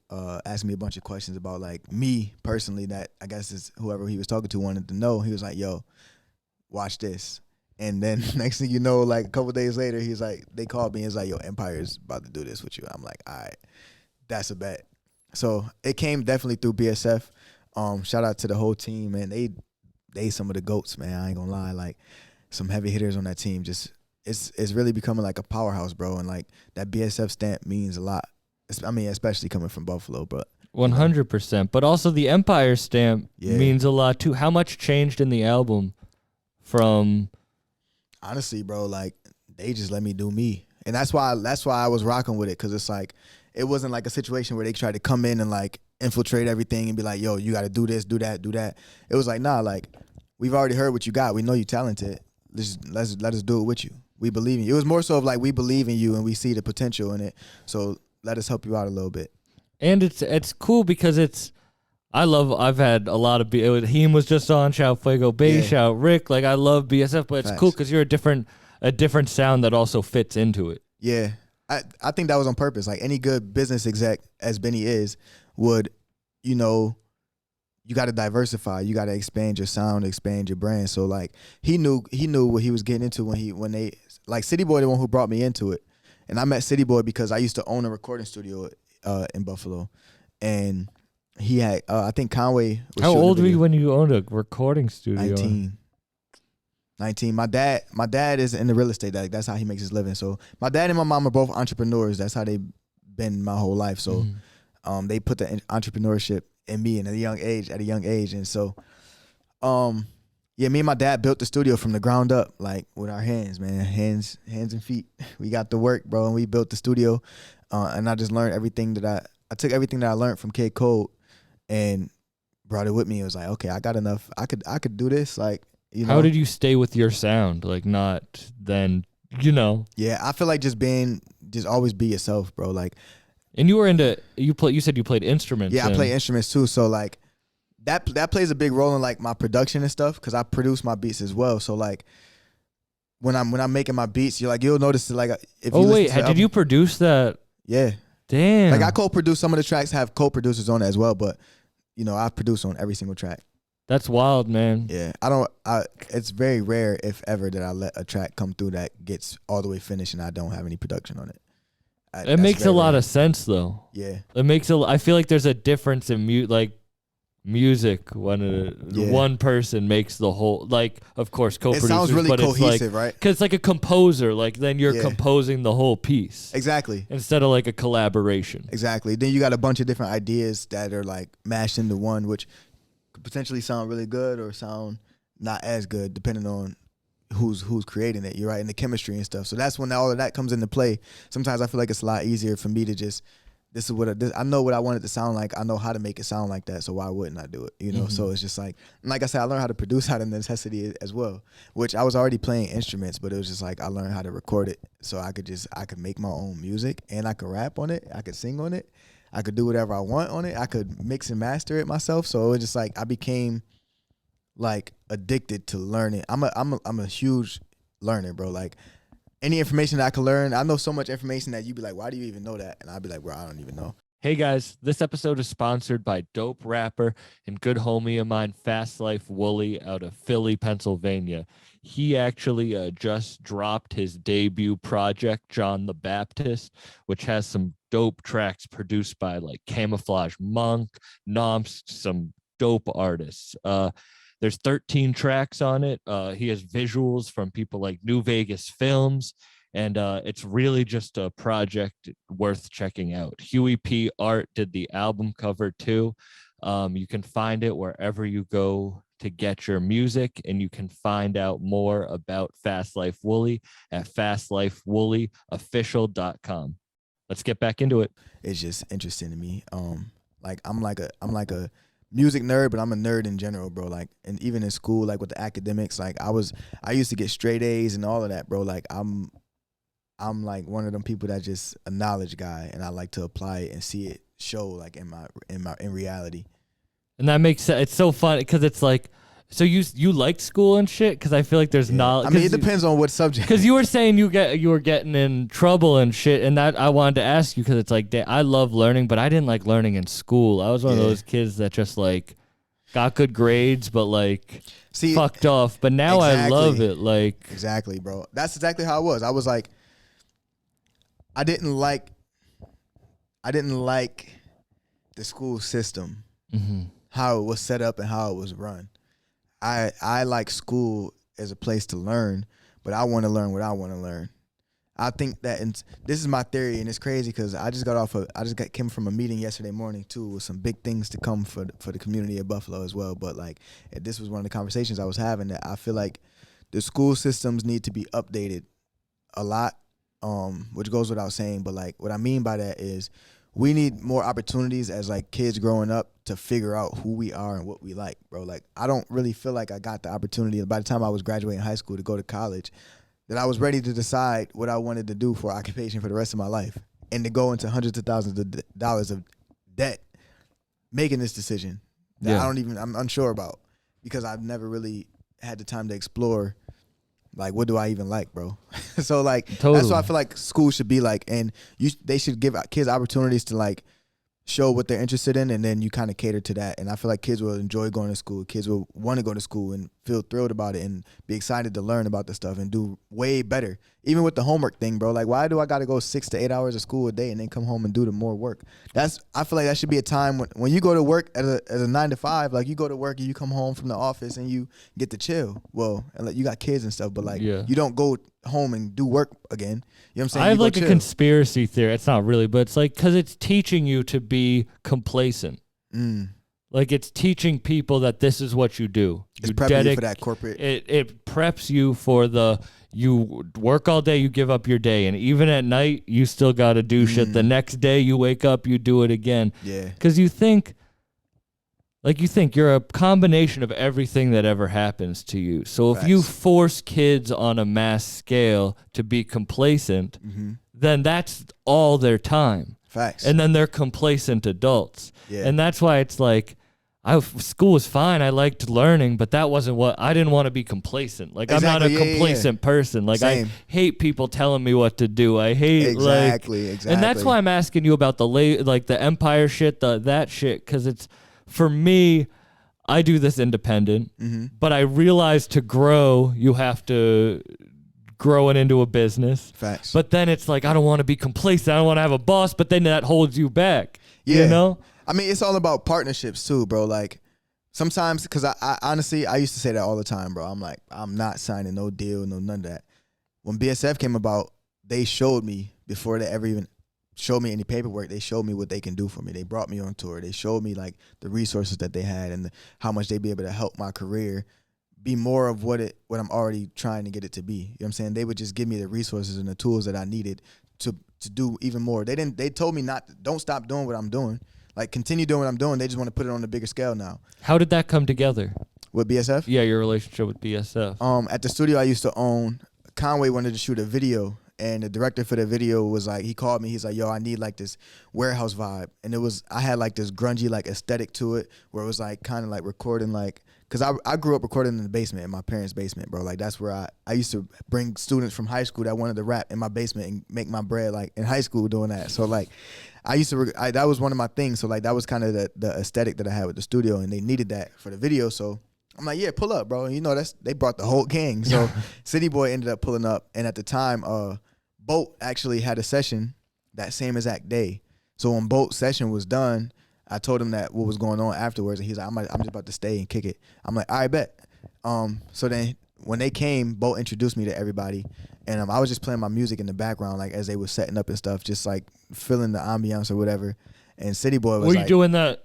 Speaker 3: asked me a bunch of questions about, like, me personally that I guess is whoever he was talking to wanted to know. He was like, yo, watch this. And then next thing you know, like, a couple days later, he's like, they called me and was like, yo, Empire's about to do this with you. I'm like, all right, that's a bet. So it came definitely through BSF. Shout out to the whole team, man. They some of the GOATs, man. I ain't gonna lie. Like, some heavy hitters on that team. Just it's really becoming like a powerhouse, bro. And like, that BSF stamp means a lot. I mean, especially coming from Buffalo, but
Speaker 2: 100%. But also the Empire stamp means a lot too. How much changed in the album from?
Speaker 3: Honestly, bro, like, they just let me do me, and that's why I was rocking with it, because it's like, it wasn't like a situation where they tried to come in and like infiltrate everything and be like, yo, you got to do this, do that, do that. It was like, nah, like, we've already heard what you got. We know you're talented. Let us do it with you. We believe in you. It was more so of like, we believe in you and we see the potential in it. So let us help you out a little bit.
Speaker 2: And it's cool because it's, I've had a lot of Heem was just on, shout Fuego Bay, shout Rick. Like I love BSF, but it's cool because you're a different sound that also fits into it.
Speaker 3: Yeah. I think that was on purpose. Like any good business exec, as Benny is, would, you know, you got to diversify. You got to expand your sound, expand your brand. So like he knew what he was getting into when they like City Boy, the one who brought me into it. And I met City Boy because I used to own a recording studio in Buffalo, and he had I think Conway was
Speaker 2: How old were you when you owned a recording studio?
Speaker 3: 19. My dad is in the real estate. That's how he makes his living. So my dad and my mom are both entrepreneurs. That's how they've been my whole life. So they put the entrepreneurship in me at a young age. And so me and my dad built the studio from the ground up, like with our hands, man. Hands and feet. We got to work, bro, and we built the studio. And I just learned everything that I took everything that I learned from K Code and brought it with me. It was like, okay, I got enough. I could do this. Like, you know.
Speaker 2: How did you stay with your sound? Like not then, you know.
Speaker 3: Yeah, I feel like just always be yourself, bro. Like,
Speaker 2: and you said you played instruments.
Speaker 3: Yeah, I play instruments too. So like that plays a big role in like my production and stuff because I produce my beats as well. So like when I'm making my beats, you'll notice like if you
Speaker 2: wait, did you produce that?
Speaker 3: Yeah.
Speaker 2: Damn.
Speaker 3: Like I co-produce some of the tracks, have co-producers on it as well, but you know I produce on every single track.
Speaker 2: That's wild, man.
Speaker 3: Yeah, it's very rare, if ever, that I let a track come through that gets all the way finished and I don't have any production on it.
Speaker 2: It makes a lot of sense, though.
Speaker 3: Yeah.
Speaker 2: I feel like there's a difference in music when one person makes the whole, like, of course, co-producers.
Speaker 3: It sounds really cohesive, right?
Speaker 2: Because it's like a composer, like then you're composing the whole piece.
Speaker 3: Exactly.
Speaker 2: Instead of like a collaboration.
Speaker 3: Exactly. Then you got a bunch of different ideas that are like mashed into one, which could potentially sound really good or sound not as good, depending on who's creating it. You're right, and the chemistry and stuff. So that's when all of that comes into play. Sometimes I feel like it's a lot easier for me to just, I know what I want it to sound like. I know how to make it sound like that. So why wouldn't I do it? You know. Mm-hmm. So it's just like I said, I learned how to produce out of necessity as well. Which I was already playing instruments, but it was just like I learned how to record it, so I could make my own music and I could rap on it. I could sing on it. I could do whatever I want on it. I could mix and master it myself. So it was just like I became like addicted to learning. I'm a huge learner, bro. Like any information that I can learn, I know so much information that you'd be like, why do you even know that? And I'd be like, bro, I don't even know.
Speaker 2: Hey guys, this episode is sponsored by dope rapper and good homie of mine, Fast Life Wooly, out of Philly, Pennsylvania. He actually just dropped his debut project, John the Baptist, which has some dope tracks produced by like Camouflage Monk, Nomps, some dope artists. There's 13 tracks on it. He has visuals from people like New Vegas Films, and it's really just a project worth checking out. Huey P. Art did the album cover too. You can find it wherever you go to get your music, and you can find out more about Fast Life Wooly at fastlifewoollyofficial.com. Let's get back into it.
Speaker 3: It's just interesting to me. Like I'm like a music nerd, but I'm a nerd in general, bro. Like, and even in school, like with the academics, like I used to get straight A's and all of that, bro. Like I'm like one of them people that just a knowledge guy, and I like to apply it and see it show like in reality.
Speaker 2: And that makes sense. It's so fun because it's like, so you liked school and shit? Because I feel like there's knowledge.
Speaker 3: I mean, it depends on what subject.
Speaker 2: Because you were saying you were getting in trouble and shit, and that I wanted to ask you because it's like I love learning, but I didn't like learning in school. I was one of those kids that just like got good grades, but like fucked off. But now I love it. Like
Speaker 3: exactly, bro. That's exactly how I was. I was like, I didn't like the school system, how it was set up and how it was run. I like school as a place to learn, but I want to learn what I want to learn. I think that, and this is my theory, and it's crazy because I just came from a meeting yesterday morning too with some big things to come for the community of Buffalo as well. But like, this was one of the conversations I was having, that I feel like the school systems need to be updated a lot, which goes without saying. But like, what I mean by that is, we need more opportunities as like kids growing up to figure out who we are and what we like, bro. Like, I don't really feel like I got the opportunity by the time I was graduating high school to go to college, that I was ready to decide what I wanted to do for occupation for the rest of my life, and to go into hundreds of thousands of dollars of debt making this decision. that I'm unsure about because I've never really had the time to explore. Like, what do I even like, bro? So like, that's what I feel like school should be like, and they should give kids opportunities to like show what they're interested in, and then you kind of cater to that. And I feel like kids will enjoy going to school. Kids will want to go to school and feel thrilled about it and be excited to learn about the stuff and do way better. Even with the homework thing, bro. Like, why do I got to go 6 to 8 hours of school a day and then come home and do the more work? I feel like that should be a time when you go to work as a 9 to 5, like you go to work and you come home from the office and you get to chill. Well, and like, you got kids and stuff, but like you don't go home and do work again. You know what I'm saying?
Speaker 2: I have like a conspiracy theory. It's not really, but it's like because it's teaching you to be complacent. Like it's teaching people that this is what you do.
Speaker 3: It's prepping you for that corporate.
Speaker 2: It preps you for you work all day, you give up your day, and even at night you still got to do shit. The next day you wake up, you do it again.
Speaker 3: Yeah.
Speaker 2: Because you think you're a combination of everything that ever happens to you. So if you force kids on a mass scale to be complacent, then that's all their time.
Speaker 3: Facts.
Speaker 2: And then they're complacent adults.
Speaker 3: Yeah.
Speaker 2: And that's why it's like, school was fine. I liked learning, but that wasn't what I didn't want to be complacent. Like I'm not a complacent person. Like I hate people telling me what to do. I hate
Speaker 3: exactly.
Speaker 2: And that's why I'm asking you about the empire shit, that shit, because it's for me. I do this independent, but I realize to grow, you have to grow it into a business.
Speaker 3: Facts.
Speaker 2: But then it's like I don't want to be complacent. I don't want to have a boss, but then that holds you back.
Speaker 3: Yeah.
Speaker 2: You know?
Speaker 3: I mean, it's all about partnerships too, bro. Like sometimes, because I honestly, I used to say that all the time, bro. I'm like, I'm not signing no deal, none of that. When BSF came about, they showed me before they ever even showed me any paperwork. They showed me what they can do for me. They brought me on tour. They showed me like the resources that they had and how much they'd be able to help my career be more of what I'm already trying to get it to be. You know what I'm saying? They would just give me the resources and the tools that I needed to do even more. They told me don't stop doing what I'm doing. Like, continue doing what I'm doing. They just want to put it on a bigger scale now.
Speaker 2: How did that come together?
Speaker 3: With BSF?
Speaker 2: Yeah, your relationship with BSF.
Speaker 3: At the studio I used to own, Conway wanted to shoot a video, and the director for the video was like, he called me. He's like, yo, I need like this warehouse vibe. And I had like this grungy like aesthetic to it where it was like kind of like recording like, because I grew up recording in the basement, in my parents' basement, bro. Like, that's where I used to bring students from high school that wanted to rap in my basement and make my bread, like, in high school doing that. So, like, I used to, that was one of my things. So, like, that was kind of the aesthetic that I had with the studio, and they needed that for the video. So, I'm like, yeah, pull up, bro. And, you know, they brought the whole gang. So, City Boy ended up pulling up. And at the time, Boat actually had a session that same exact day. So, when Boat's session was done, I told him that what was going on afterwards, and he's like, I'm just about to stay and kick it. I'm like, all right, bet. So then when they came, Bo introduced me to everybody, and I was just playing my music in the background, like as they were setting up and stuff, just like feeling the ambiance or whatever. And City Boy was
Speaker 2: Were you doing that?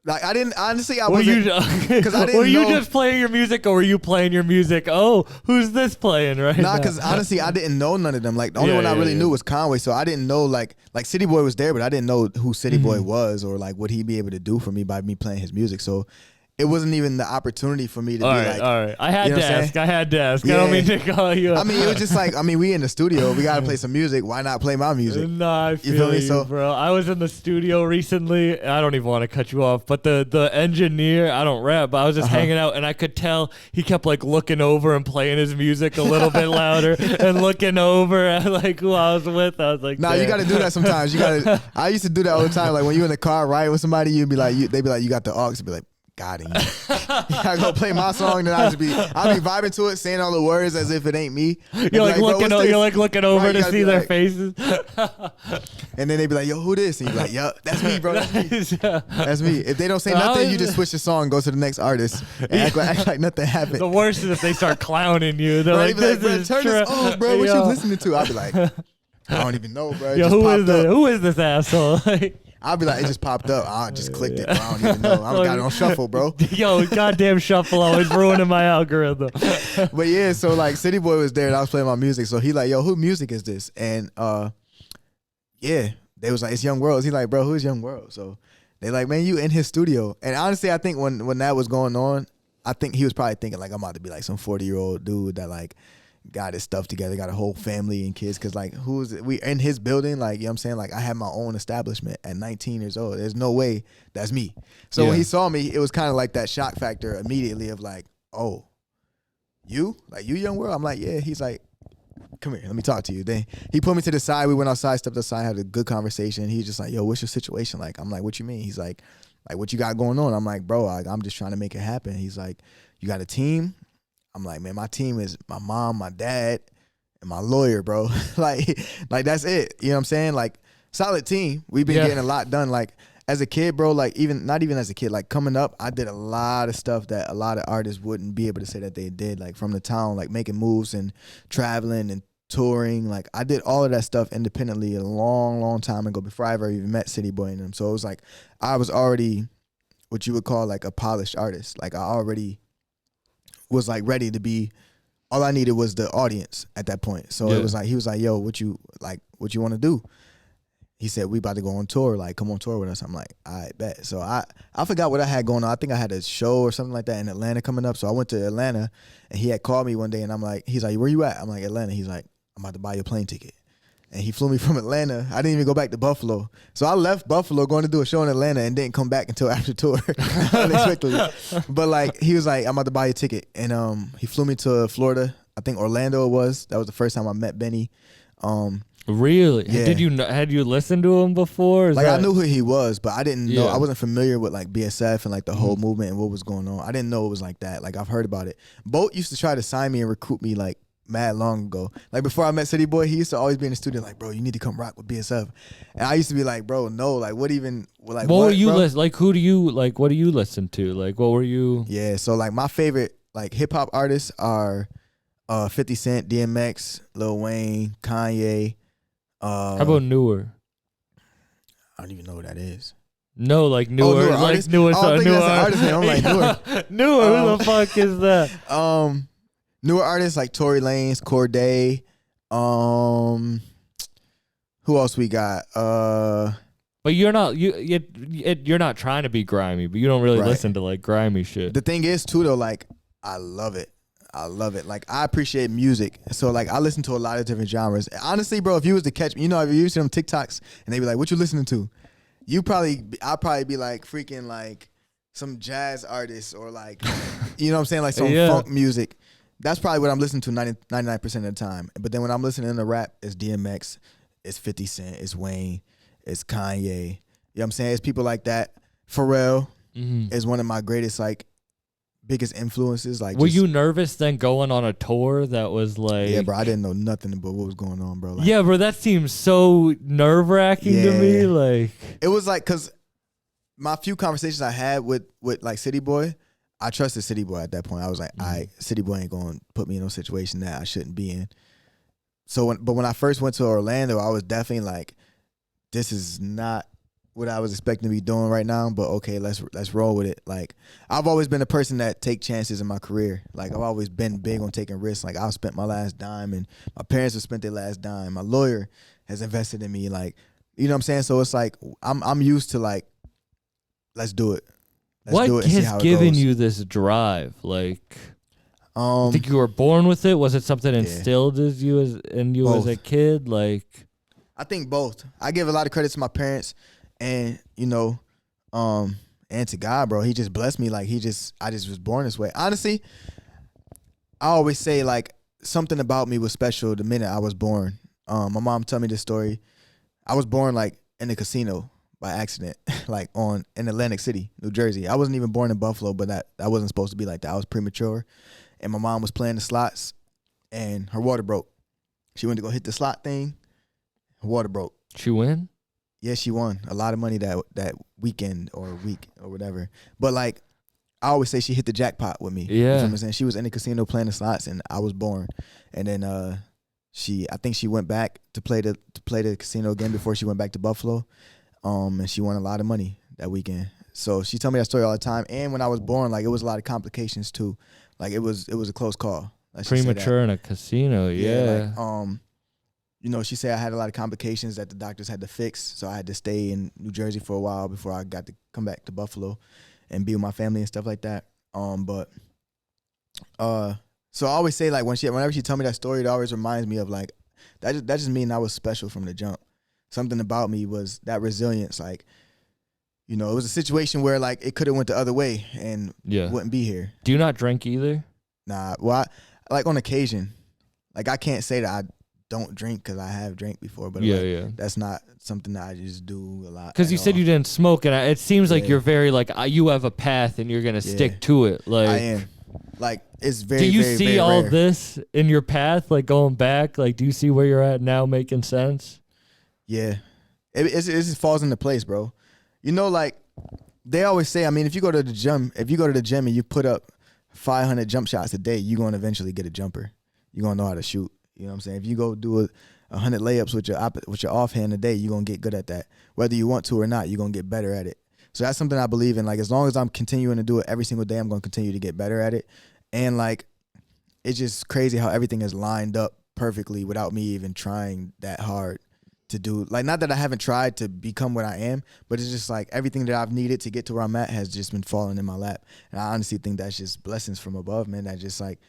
Speaker 3: Like, I didn't, honestly, I wasn't, because I didn't
Speaker 2: Were you
Speaker 3: know.
Speaker 2: just playing your music, or were you playing your music? Oh, who's this playing right now?
Speaker 3: Nah, because honestly, I didn't know none of them. Like, the only one I really knew was Conway, so I didn't know, like City Boy was there, but I didn't know who City Boy was, or like what he'd be able to do for me by me playing his music. So it wasn't even the opportunity for me to
Speaker 2: all
Speaker 3: be
Speaker 2: right,
Speaker 3: like,
Speaker 2: all right. I had to ask.
Speaker 3: Yeah.
Speaker 2: I don't mean to call you.
Speaker 3: I mean, it was just like, we in the studio. We got to play some music. Why not play my music?
Speaker 2: Nah, I feel you, so, bro. I was in the studio recently. I don't even want to cut you off, but the engineer, I don't rap, but I was just hanging out, and I could tell he kept like looking over and playing his music a little bit louder and looking over at like who I was with. I was like,
Speaker 3: nah, you got to do that sometimes. I used to do that all the time. Like, when you in the car riding with somebody, they'd be like, you got the aux. You'd be like, got him. I go play my song, then I'll be vibing to it, saying all the words as if it ain't me.
Speaker 2: You're like looking over right, to see their faces.
Speaker 3: And then they be like, yo, who this? And you be like, yo, that's me, bro. That's me. That's me. If they don't say nothing, you just switch the song, go to the next artist, and act like nothing happened.
Speaker 2: The worst is if they start clowning you. They're like,
Speaker 3: bro, turn this off, bro. What you listening to? I'll be like, I don't even know, bro.
Speaker 2: Yo, who is this asshole?
Speaker 3: I'll be like, it just popped up. I just clicked it, bro. I don't even know. I got it on shuffle, bro.
Speaker 2: Yo, goddamn shuffle always ruining my algorithm.
Speaker 3: But yeah, so like City Boy was there and I was playing my music. So he like, yo, who music is this? And yeah, they was like, it's Young World. He like, bro, who's Young World? So they like, man, you in his studio. And honestly, I think when that was going on, I think he was probably thinking like, I'm about to be like some 40-year-old dude that like, got his stuff together, got a whole family and kids. Cause like we in his building, like, you know what I'm saying? Like I had my own establishment at 19 years old. There's no way that's me. So when he saw me, it was kind of like that shock factor immediately of like, oh, you Young World? I'm like, yeah. He's like, come here, let me talk to you. Then he put me to the side. We went outside, stepped aside, had a good conversation. He's just like, yo, what's your situation like? I'm like, what you mean? He's like, what you got going on? I'm like, bro, I'm just trying to make it happen. He's like, you got a team? I'm like, man, my team is my mom, my dad, and my lawyer, bro. like that's it. You know what I'm saying? Like, solid team. We've been getting a lot done. Like, as a kid, bro, like not even as a kid, like coming up, I did a lot of stuff that a lot of artists wouldn't be able to say that they did, like from the town, like making moves and traveling and touring. Like I did all of that stuff independently a long, long time ago before I ever even met City Boy and them. So it was like I was already what you would call like a polished artist. Like I already was like ready to be. All I needed was the audience at that point. So it was like he was like, yo, what you want to do? He said, we about to go on tour. Like, come on tour with us. I'm like, I bet. So I forgot what I had going on. I think I had a show or something like that in Atlanta coming up. So I went to Atlanta, and he had called me one day, and I'm like, he's like, where you at? I'm like, Atlanta. He's like, I'm about to buy you a plane ticket. And he flew me from Atlanta. I didn't even go back to Buffalo. So I left Buffalo going to do a show in Atlanta and didn't come back until after tour. Unexpectedly. But like, he was like, I'm about to buy you a ticket. And he flew me to Florida. I think Orlando it was. That was the first time I met Benny.
Speaker 2: Really?
Speaker 3: Yeah.
Speaker 2: Had you listened to him before?
Speaker 3: I knew who he was, but I didn't know. I wasn't familiar with like BSF and like the whole movement and what was going on. I didn't know it was like that. Like I've heard about it. Boat used to try to sign me and recruit me like mad long ago. Like before I met City Boy, he used to always be in the studio like, bro, you need to come rock with BSF. And I used to be like, bro, no, like what even? Like
Speaker 2: what were you listen? Like who do you like? What do you listen to? Like what were you?
Speaker 3: Yeah, so like my favorite like hip hop artists are 50 Cent, DMX, Lil Wayne, Kanye.
Speaker 2: How about newer?
Speaker 3: I don't even know what that is.
Speaker 2: No, like newer,
Speaker 3: newer
Speaker 2: like
Speaker 3: artist?
Speaker 2: newer.
Speaker 3: I think
Speaker 2: newer
Speaker 3: that's an artist name. I'm like newer.
Speaker 2: Newer. Who the fuck is that?
Speaker 3: Newer artists like Tory Lanez, Corday. Who else we got?
Speaker 2: But you're not trying to be grimy, but you don't really listen to like grimy shit.
Speaker 3: The thing is too though, like I love it. Like I appreciate music, so like I listen to a lot of different genres. Honestly, bro, if you was to catch me, you know, if you see them TikToks and they be like, "What you listening to?" I'll probably be like freaking like some jazz artists or like, you know what I'm saying, like some funk music. That's probably what I'm listening to 99% of the time. But then when I'm listening to rap, it's DMX, it's 50 Cent, it's Wayne, it's Kanye. You know what I'm saying? It's people like that. Pharrell is one of my greatest like biggest influences. Like,
Speaker 2: were you nervous then going on a tour that was like?
Speaker 3: Yeah, bro, I didn't know nothing about what was going on, bro. Like,
Speaker 2: yeah, bro, that seems so nerve-wracking to me. Like,
Speaker 3: it was like, cause my few conversations I had with like City Boy, I trusted City Boy at that point. I was like, City Boy ain't gonna put me in no situation that I shouldn't be in. So when I first went to Orlando, I was definitely like, this is not what I was expecting to be doing right now, but okay, let's roll with it. Like, I've always been a person that take chances in my career. Like, I've always been big on taking risks. Like, I've spent my last dime, and my parents have spent their last dime. My lawyer has invested in me. Like, you know what I'm saying? So it's like I'm used to like, let's do it.
Speaker 2: What has given you this drive? Like, you think you were born with it? Was it something instilled in you as a kid? Like,
Speaker 3: I think both. I give a lot of credit to my parents. And, you know, and to God, bro, he just blessed me. Like, I just was born this way. Honestly, I always say, like, something about me was special the minute I was born. My mom told me this story. I was born, like, in a casino by accident, like, in Atlantic City, New Jersey. I wasn't even born in Buffalo, but that wasn't supposed to be like that. I was premature. And my mom was playing the slots, and her water broke. She went to go hit the slot thing. Her water broke.
Speaker 2: She win?
Speaker 3: Yeah, she won a lot of money that weekend or week or whatever. But like, I always say she hit the jackpot with me.
Speaker 2: Yeah,
Speaker 3: you know what I'm saying? She was in the casino playing the slots, and I was born. And then I think she went back to play the casino again before she went back to Buffalo. And she won a lot of money that weekend. So she told me that story all the time. And when I was born, like, it was a lot of complications too. Like, it was a close call.
Speaker 2: Premature in a casino, yeah.
Speaker 3: Like, you know, she said I had a lot of complications that the doctors had to fix, so I had to stay in New Jersey for a while before I got to come back to Buffalo and be with my family and stuff like that. But So I always say like whenever she tell me that story, it always reminds me of like that just mean I was special from the jump. Something about me was that resilience. Like, you know, it was a situation where like it could have went the other way and wouldn't be here.
Speaker 2: Do you not drink either?
Speaker 3: Nah, well, like on occasion. Like I can't say that I don't drink because I have drank before, but that's not something that I just do a lot.
Speaker 2: Because you said you didn't smoke, and it seems like you're very like you have a path and you're gonna stick to it. Like
Speaker 3: I am. Like it's very.
Speaker 2: Do you
Speaker 3: very,
Speaker 2: see
Speaker 3: very
Speaker 2: all
Speaker 3: rare.
Speaker 2: this in your path, like going back? Like, do you see where you're at now, making sense?
Speaker 3: Yeah, it just falls into place, bro. You know, like they always say. I mean, if you go to the gym and you put up 500 jump shots a day, you're gonna eventually get a jumper. You're gonna know how to shoot. You know what I'm saying? If you go do 100 layups with your offhand a day, you're gonna get good at that. Whether you want to or not, you're gonna get better at it. So that's something I believe in. Like as long as I'm continuing to do it every single day, I'm gonna continue to get better at it. And like it's just crazy how everything is lined up perfectly without me even trying that hard to do. Like not that I haven't tried to become what I am, but it's just like everything that I've needed to get to where I'm at has just been falling in my lap. And I honestly think that's just blessings from above, man. That just like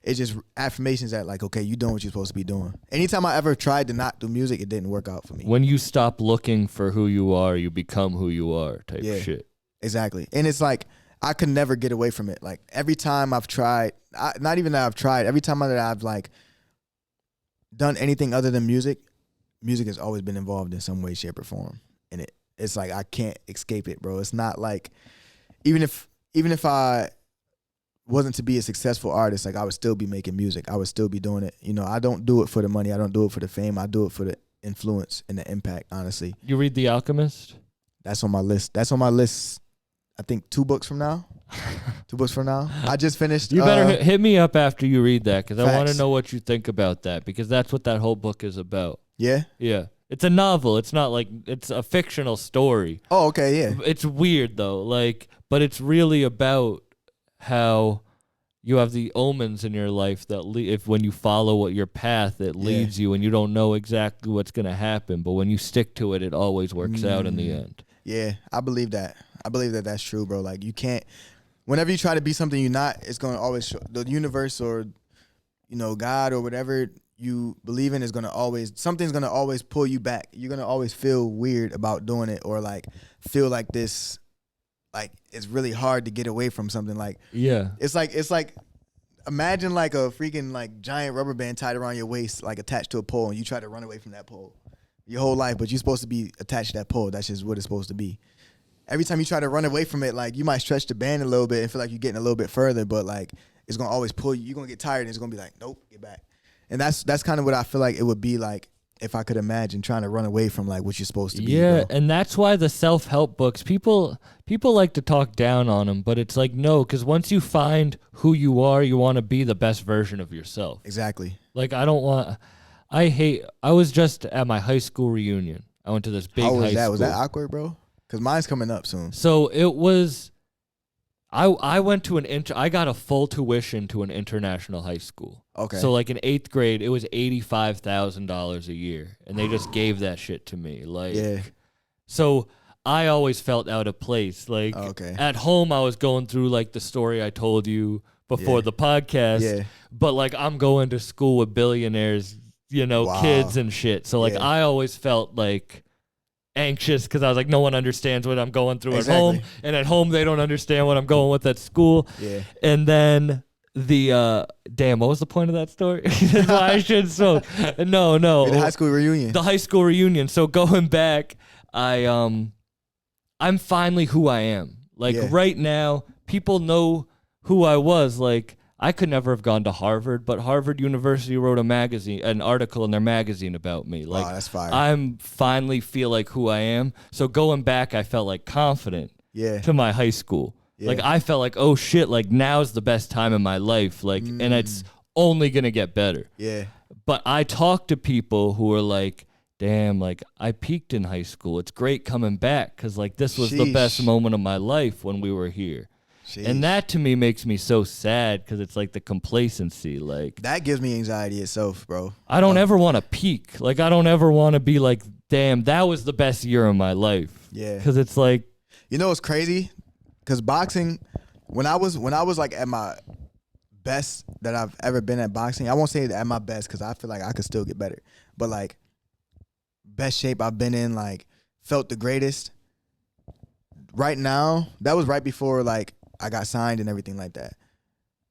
Speaker 3: it's just affirmations that like, okay, you doing what you're supposed to be doing. Anytime I ever tried to not do music, it didn't work out for me.
Speaker 2: When you stop looking for who you are, you become who you are type of shit.
Speaker 3: Exactly. And it's like, I could never get away from it. Like every time I've tried, not even that I've tried, every time that I've like done anything other than music has always been involved in some way, shape, or form. And it's like, I can't escape it, bro. It's not like, even if I wasn't to be a successful artist, like I would still be making music. I would still be doing it. You know, I don't do it for the money. I don't do it for the fame. I do it for the influence and the impact, honestly.
Speaker 2: You read The Alchemist?
Speaker 3: That's on my list. I think 2 books from now. 2 books from now. I just finished.
Speaker 2: You better hit me up after you read that because I want to
Speaker 3: Facts.
Speaker 2: know what you think about that because that's what that whole book is about.
Speaker 3: Yeah?
Speaker 2: Yeah. It's a novel. It's not like it's a fictional story.
Speaker 3: Oh, okay, yeah.
Speaker 2: It's weird though, like, but it's really about how you have the omens in your life that if when you follow what your path, it leads you, and you don't know exactly what's gonna happen, but when you stick to it, it always works out in the end.
Speaker 3: Yeah, I believe that. I believe that that's true, bro. Like you can't. Whenever you try to be something you're not, it's gonna always show, the universe or God or whatever you believe in is gonna always something's gonna always pull you back. You're gonna always feel weird about doing it or like feel like this. Like it's really hard to get away from something. Like it's like imagine like a freaking like giant rubber band tied around your waist, like attached to a pole, and you try to run away from that pole your whole life, but you're supposed to be attached to that pole. That's just what it's supposed to be. Every time you try to run away from it, like you might stretch the band a little bit and feel like you're getting a little bit further, but like it's gonna always pull you. You're gonna get tired and it's gonna be like, nope, get back. And that's kind of what I feel like it would be like if I could imagine trying to run away from like what you're supposed to be.
Speaker 2: Yeah,
Speaker 3: bro.
Speaker 2: and that's why the self-help books, people like to talk down on them, but it's like, no, because once you find who you are, you want to be the best version of yourself.
Speaker 3: Exactly.
Speaker 2: Like I was just at my high school reunion. I went to this big
Speaker 3: How was
Speaker 2: high
Speaker 3: that?
Speaker 2: school.
Speaker 3: Was that awkward, bro? Because mine's coming up soon.
Speaker 2: So it was, I went to I got a full tuition to an international high school.
Speaker 3: Okay.
Speaker 2: So like in 8th grade, it was $85,000 a year, and they just gave that shit to me. Like, so I always felt out of place. Like at home, I was going through like the story I told you before the podcast, but like I'm going to school with billionaires, kids and shit. So like I always felt like anxious because I was like, no one understands what I'm going through at home, and at home they don't understand what I'm going with at school. And then the what was the point of that story? Why I should smoke? No,
Speaker 3: the high school reunion.
Speaker 2: The high school reunion. So going back, I'm finally who I am. Like right now, people know who I was. Like I could never have gone to Harvard, but Harvard University wrote an article in their magazine about me. Like,
Speaker 3: wow, that's fire.
Speaker 2: I'm finally feel like who I am. So going back, I felt like confident to my high school. Like I felt like, oh shit, like now's the best time in my life. Like, and it's only gonna get better. But I talk to people who are like, damn, like I peaked in high school. It's great coming back because like this was the best moment of my life when we were here. And that to me makes me so sad because it's like the complacency. Like
Speaker 3: that gives me anxiety itself, bro.
Speaker 2: I don't ever want to peak. Like I don't ever want to be like, damn, that was the best year of my life. Because it's like,
Speaker 3: it's crazy. Because boxing, when I was like at my best that I've ever been at boxing. I won't say at my best because I feel like I could still get better. But like best shape I've been in, like felt the greatest. Right now, that was right before like I got signed and everything like that.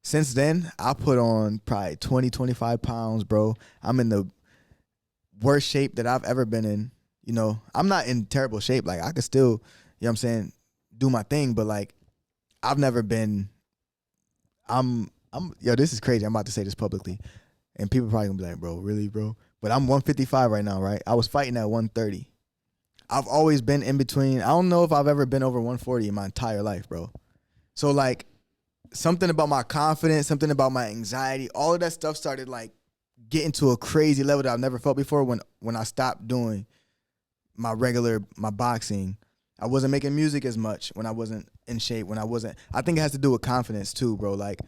Speaker 3: Since then, I put on probably 20, 25 pounds, bro. I'm in the worst shape that I've ever been in. You know, I'm not in terrible shape. Like I could still, you know what I'm saying, do my thing, but like I've never been yo, this is crazy. I'm about to say this publicly. And people probably gonna be like, bro, really, bro? But I'm 155 right now, right? I was fighting at 130. I've always been in between. I don't know if I've ever been over 140 in my entire life, bro. So like something about my confidence, something about my anxiety, all of that stuff started like getting to a crazy level that I've never felt before when I stopped doing my boxing. I wasn't making music as much when I wasn't in shape, I think it has to do with confidence too, bro. Like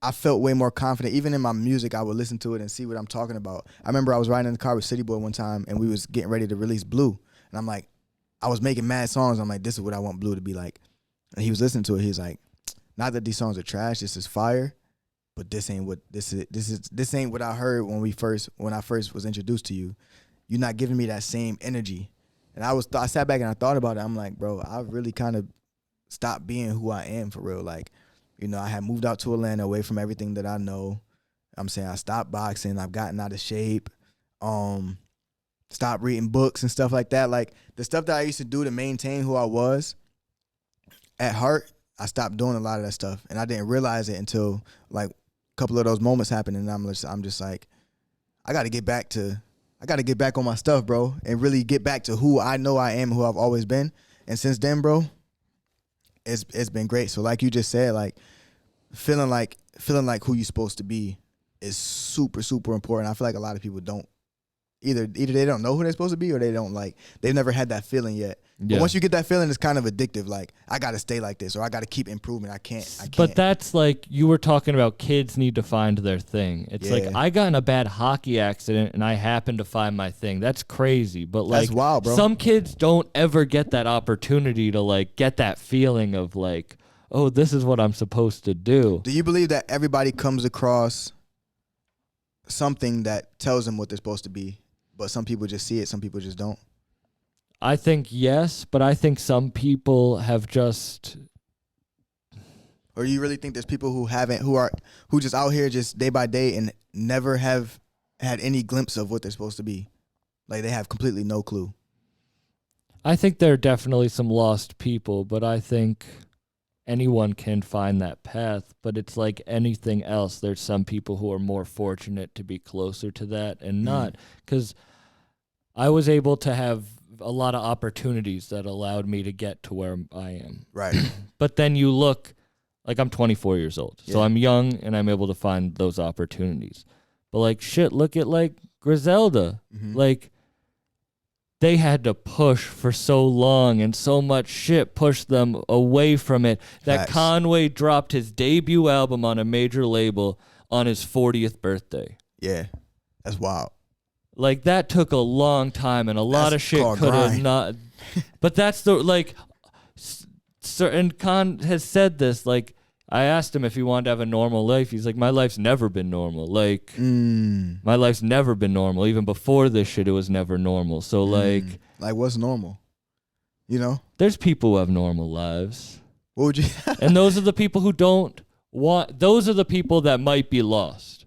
Speaker 3: I felt way more confident. Even in my music, I would listen to it and see what I'm talking about. I remember I was riding in the car with City Boy one time and we was getting ready to release Blue. And I'm like, I was making mad songs. I'm like, this is what I want Blue to be like. And he was listening to it. He was like, not that these songs are trash, this is fire, but this ain't what I heard when I first was introduced to you. You're not giving me that same energy. And I sat back and I thought about it. I'm like, bro, I really kind of stopped being who I am for real. Like, you know, I had moved out to Atlanta away from everything that I know. I'm saying I stopped boxing. I've gotten out of shape. Stopped reading books and stuff like that. Like the stuff that I used to do to maintain who I was at heart, I stopped doing a lot of that stuff. And I didn't realize it until like a couple of those moments happened. And I'm just like, I got to get back on my stuff, bro, and really get back to who I know I am, who I've always been. And since then, bro, it's been great. So like you just said, like feeling like who you're supposed to be is super, super important. I feel like a lot of people don't either they don't know who they're supposed to be or they've never had that feeling yet. Yeah. But once you get that feeling, it's kind of addictive. Like I got to stay like this or I got to keep improving. I can't.
Speaker 2: But that's like you were talking about kids need to find their thing. It's like I got in a bad hockey accident and I happened to find my thing. That's crazy. But like
Speaker 3: that's wild, bro.
Speaker 2: Some kids don't ever get that opportunity to like get that feeling of like, oh, this is what I'm supposed to do.
Speaker 3: Do you believe that everybody comes across something that tells them what they're supposed to be, but some people just see it, some people just don't?
Speaker 2: I think yes, but I think some people have just.
Speaker 3: Or you really think there's people who just out here just day by day and never have had any glimpse of what they're supposed to be? Like they have completely no clue.
Speaker 2: I think there are definitely some lost people, but I think anyone can find that path. But it's like anything else. There's some people who are more fortunate to be closer to that and not. Because I was able to have a lot of opportunities that allowed me to get to where I am.
Speaker 3: Right.
Speaker 2: But then you look, like I'm 24 years old. So I'm young and I'm able to find those opportunities. But like shit, look at like Griselda. Like they had to push for so long and so much shit pushed them away from it that Conway dropped his debut album on a major label on his 40th birthday.
Speaker 3: Yeah. That's wild.
Speaker 2: Like that took a long time and a lot of shit could have not. But that's the like. Certain Khan has said this. Like I asked him if he wanted to have a normal life. He's like, my life's never been normal. Like my life's never been normal. Even before this shit, it was never normal. So like
Speaker 3: what's normal? You know,
Speaker 2: there's people who have normal lives.
Speaker 3: What would you?
Speaker 2: And those are the people who don't want. Those are the people that might be lost.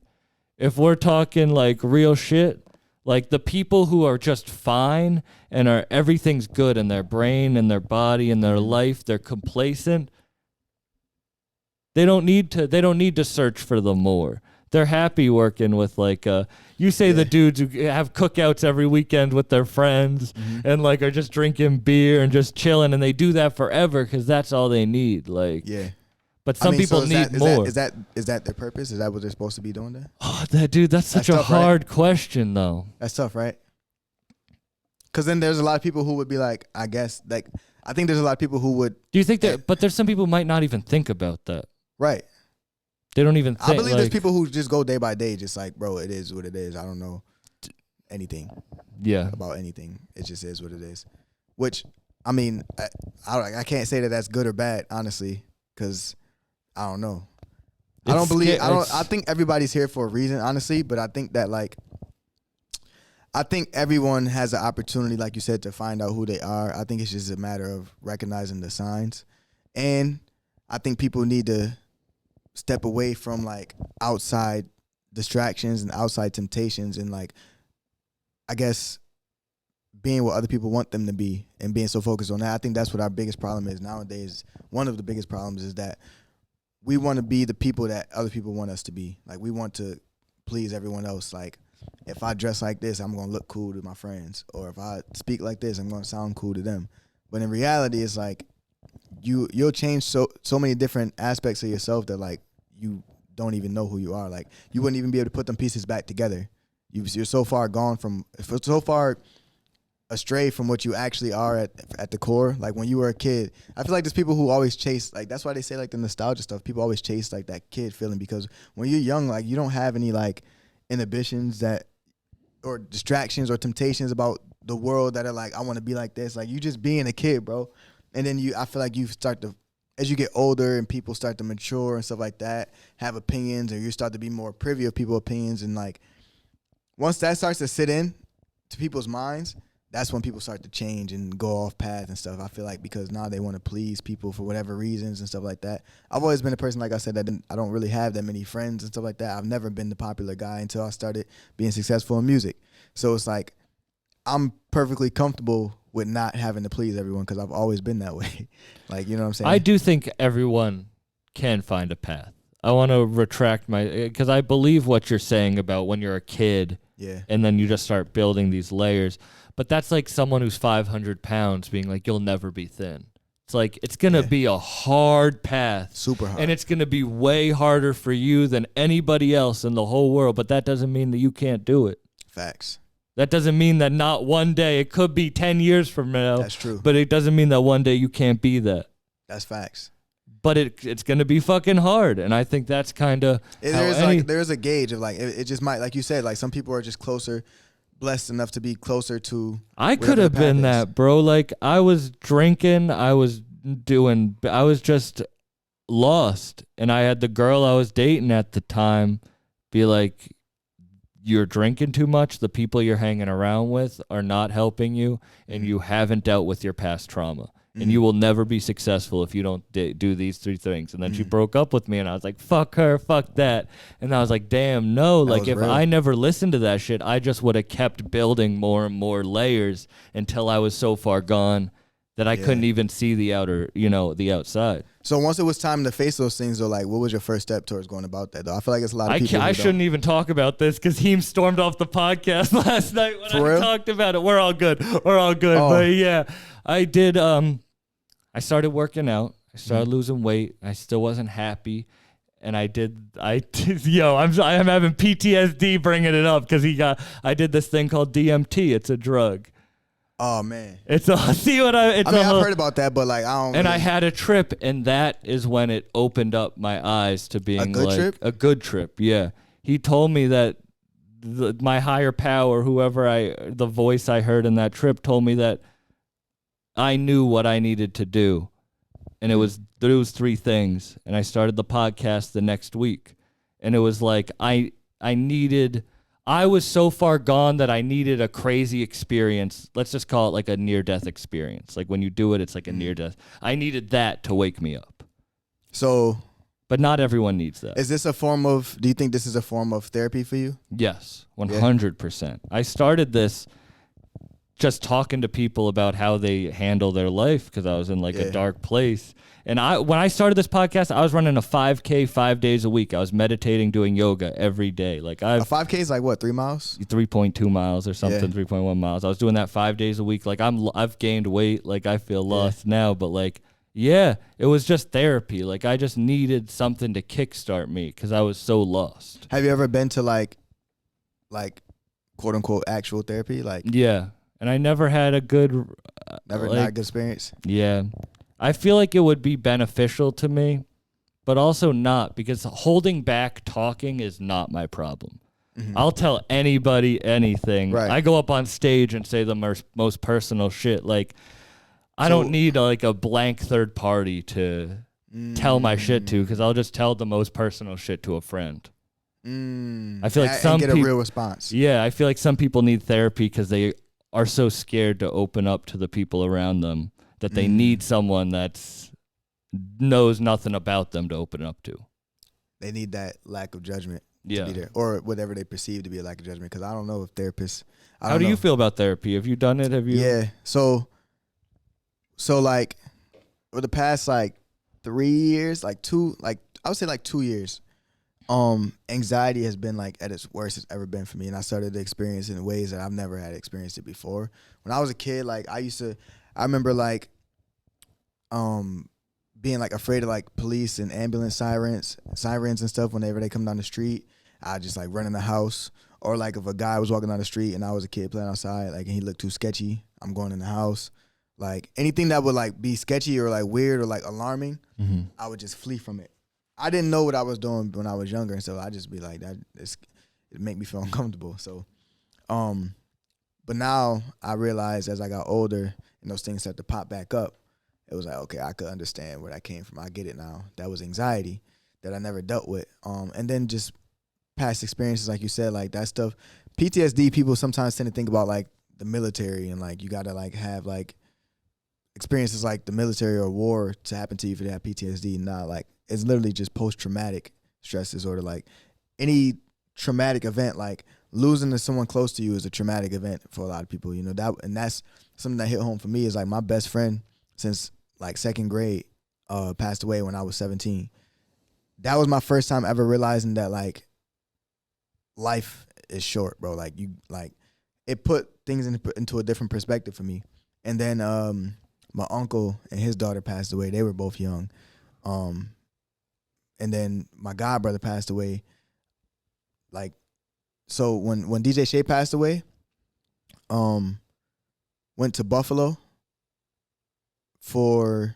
Speaker 2: If we're talking like real shit. Like the people who are just fine and are everything's good in their brain and their body and their life, they're complacent. They don't need to search for the more. They're happy working with like you say the dudes who have cookouts every weekend with their friends and like are just drinking beer and just chilling and they do that forever because that's all they need. Like But some people need more.
Speaker 3: Is that their purpose? Is that what they're supposed to be doing there?
Speaker 2: Oh, that's such a hard question, though.
Speaker 3: That's tough, right? Because then there's a lot of people who would be like, I guess, like, I think there's a lot of people who would.
Speaker 2: Do you think that? But there's some people who might not even think about that.
Speaker 3: Right.
Speaker 2: They don't even think.
Speaker 3: I believe there's people who just go day by day, just like, bro, it is what it is. I don't know anything.
Speaker 2: Yeah.
Speaker 3: About anything. It just is what it is. Which, I mean, I can't say that that's good or bad, honestly, because I don't know. I think everybody's here for a reason, honestly, but I think that I think everyone has an opportunity, like you said, to find out who they are. I think it's just a matter of recognizing the signs. And I think people need to step away from outside distractions and outside temptations and I guess being what other people want them to be and being so focused on that. I think that's what our biggest problem is nowadays. One of the biggest problems is that we want to be the people that other people want us to be. We want to please everyone else. If I dress like this, I'm going to look cool to my friends. Or if I speak like this, I'm going to sound cool to them. But in reality, it's you'll change so many different aspects of yourself that you don't even know who you are. You wouldn't even be able to put them pieces back together. You're so far so far astray from what you actually are at the core. When you were a kid, I feel there's people who always chase, that's why they say the nostalgia stuff. People always chase that kid feeling, because when you're young, you don't have any inhibitions or distractions or temptations about the world that are I want to be like this. You just being a kid, bro. And then I feel you start to, as you get older and people start to mature and stuff like that, have opinions, or you start to be more privy of people's opinions. And once that starts to sit in to people's minds, that's when people start to change and go off path and stuff. I feel because now they want to please people for whatever reasons and stuff like that. I've always been a person, like I said, that I don't really have that many friends and stuff like that. I've never been the popular guy until I started being successful in music. So it's I'm perfectly comfortable with not having to please everyone because I've always been that way. You know what I'm saying?
Speaker 2: I do think everyone can find a path. I want to retract because I believe what you're saying about when you're a kid, and then you just start building these layers. But that's someone who's 500 pounds being you'll never be thin. It's it's going to be a hard path.
Speaker 3: Super hard.
Speaker 2: And it's going to be way harder for you than anybody else in the whole world. But that doesn't mean that you can't do it.
Speaker 3: Facts.
Speaker 2: That doesn't mean that not one day, it could be 10 years from now.
Speaker 3: That's true.
Speaker 2: But it doesn't mean that one day you can't be that.
Speaker 3: That's facts.
Speaker 2: But it's going to be fucking hard. And I think that's kind of...
Speaker 3: There's a gauge of it just might, like you said, some people are just blessed enough to be closer to...
Speaker 2: I could have been that, bro. I was drinking, I was just lost. And I had the girl I was dating at the time be you're drinking too much, the people you're hanging around with are not helping you, and you haven't dealt with your past trauma. And you will never be successful if you don't do these 3 things. And then she broke up with me, and I was fuck her, fuck that. And I was damn, no. If I never listened to that shit, I just would have kept building more and more layers until I was so far gone that I couldn't even see the outside.
Speaker 3: So once it was time to face those things, though, what was your first step towards going about that, though? I feel it's a lot of people.
Speaker 2: I shouldn't even talk about this because he stormed off the podcast last night when I talked about it. We're all good. Oh. But yeah, I did. I started working out. I started losing weight. I still wasn't happy. And I'm having PTSD bringing it up because I did this thing called DMT. It's a drug.
Speaker 3: Oh man,
Speaker 2: I've heard
Speaker 3: about that, but I don't.
Speaker 2: And I had a trip, and that is when it opened up my eyes to being a good trip. Yeah, he told me that my higher power, the voice I heard in that trip, told me that I knew what I needed to do, and it was those 3 things. And I started the podcast the next week, and it was I was so far gone that I needed a crazy experience. Let's just call it a near-death experience. When you do it, it's a near-death. I needed that to wake me up.
Speaker 3: So...
Speaker 2: But not everyone needs that.
Speaker 3: Is this do you think this is a form of therapy for you?
Speaker 2: Yes, 100%. I started this just talking to people about how they handle their life because I was in a dark place. And when I started this podcast, I was running a 5K 5 days a week. I was meditating, doing yoga every day.
Speaker 3: A 5K is what, 3 miles?
Speaker 2: 3.2 miles or something, 3.1 miles. I was doing that 5 days a week. I've gained weight. I feel lost now, but it was just therapy. I just needed something to kickstart me because I was so lost.
Speaker 3: Have you ever been to quote unquote actual therapy?
Speaker 2: Yeah, and I never had a good,
Speaker 3: not a good experience.
Speaker 2: Yeah. I feel it would be beneficial to me, but also not, because holding back talking is not my problem. Mm-hmm. I'll tell anybody anything. Right. I go up on stage and say the most personal shit. I don't need a blank third party to tell my shit to, because I'll just tell the most personal shit to a friend. I feel like some
Speaker 3: get
Speaker 2: people
Speaker 3: a real response.
Speaker 2: Yeah, I feel like some people need therapy because they are so scared to open up to the people around them that they need someone that knows nothing about them to open up to.
Speaker 3: They need that lack of judgment
Speaker 2: Yeah.
Speaker 3: to be there, or whatever they perceive to be a lack of judgment. Because I don't know if therapists.
Speaker 2: How do you feel about therapy? Have you done it? Have you?
Speaker 3: Yeah. So like for the past like 3 years, I would say like 2 years, anxiety has been like at its worst it's ever been for me, and I started to experience it in ways that I've never had experienced it before. When I was a kid, like I remember like being like afraid of like police and ambulance sirens and stuff whenever they come down the street. I just like run in the house, or like if a guy was walking down the street and I was a kid playing outside, like and he looked too sketchy, I'm going in the house. Like anything that would like be sketchy or like weird or like alarming, I would just flee from it. I didn't know what I was doing when I was younger, and so I just be like, it make me feel uncomfortable. So, but now I realized as I got older and those things started to pop back up, it was like, okay, I could understand where that came from. I get it now. That was anxiety that I never dealt with. And then just past experiences, like you said, like that stuff. PTSD, people sometimes tend to think about like the military and like you gotta like have like experiences like the military or war to happen to you if you have PTSD. Nah, like it's literally just post-traumatic stress disorder. Like any traumatic event, like losing to someone close to you is a traumatic event for a lot of people, you know, that, and that's something that hit home for me. Is like my best friend since like second grade passed away when I was 17. That was my first time ever realizing that like life is short, bro. Like you, like it put things into a different perspective for me. And then my uncle and his daughter passed away. They were both young. And then my god brother passed away. Like, so when DJ Shay passed away, went to Buffalo for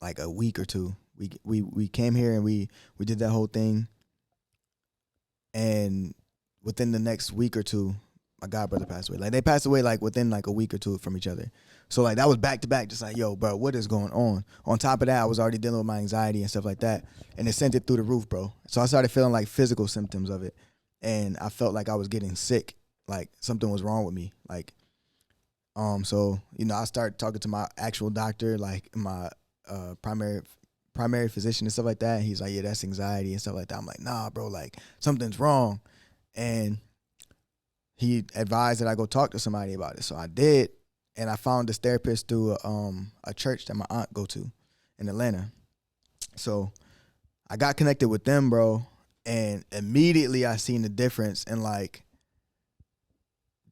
Speaker 3: like a week or two. We came here and we did that whole thing. And within the next week or two, my god brother passed away. Like they passed away like within like a week or two from each other. So like that was back to back, just like, yo, bro, what is going on? On top of that, I was already dealing with my anxiety and stuff like that. And it sent it through the roof, bro. So I started feeling like physical symptoms of it. And I felt like I was getting sick. Like something was wrong with me. Like, so, you know, I started talking to my actual doctor, like my primary physician and stuff like that. And he's like, yeah, that's anxiety and stuff like that. I'm like, nah, bro, like something's wrong. And he advised that I go talk to somebody about it. So I did. And I found this therapist through a church that my aunt go to in Atlanta. So I got connected with them, bro. And immediately I seen the difference in like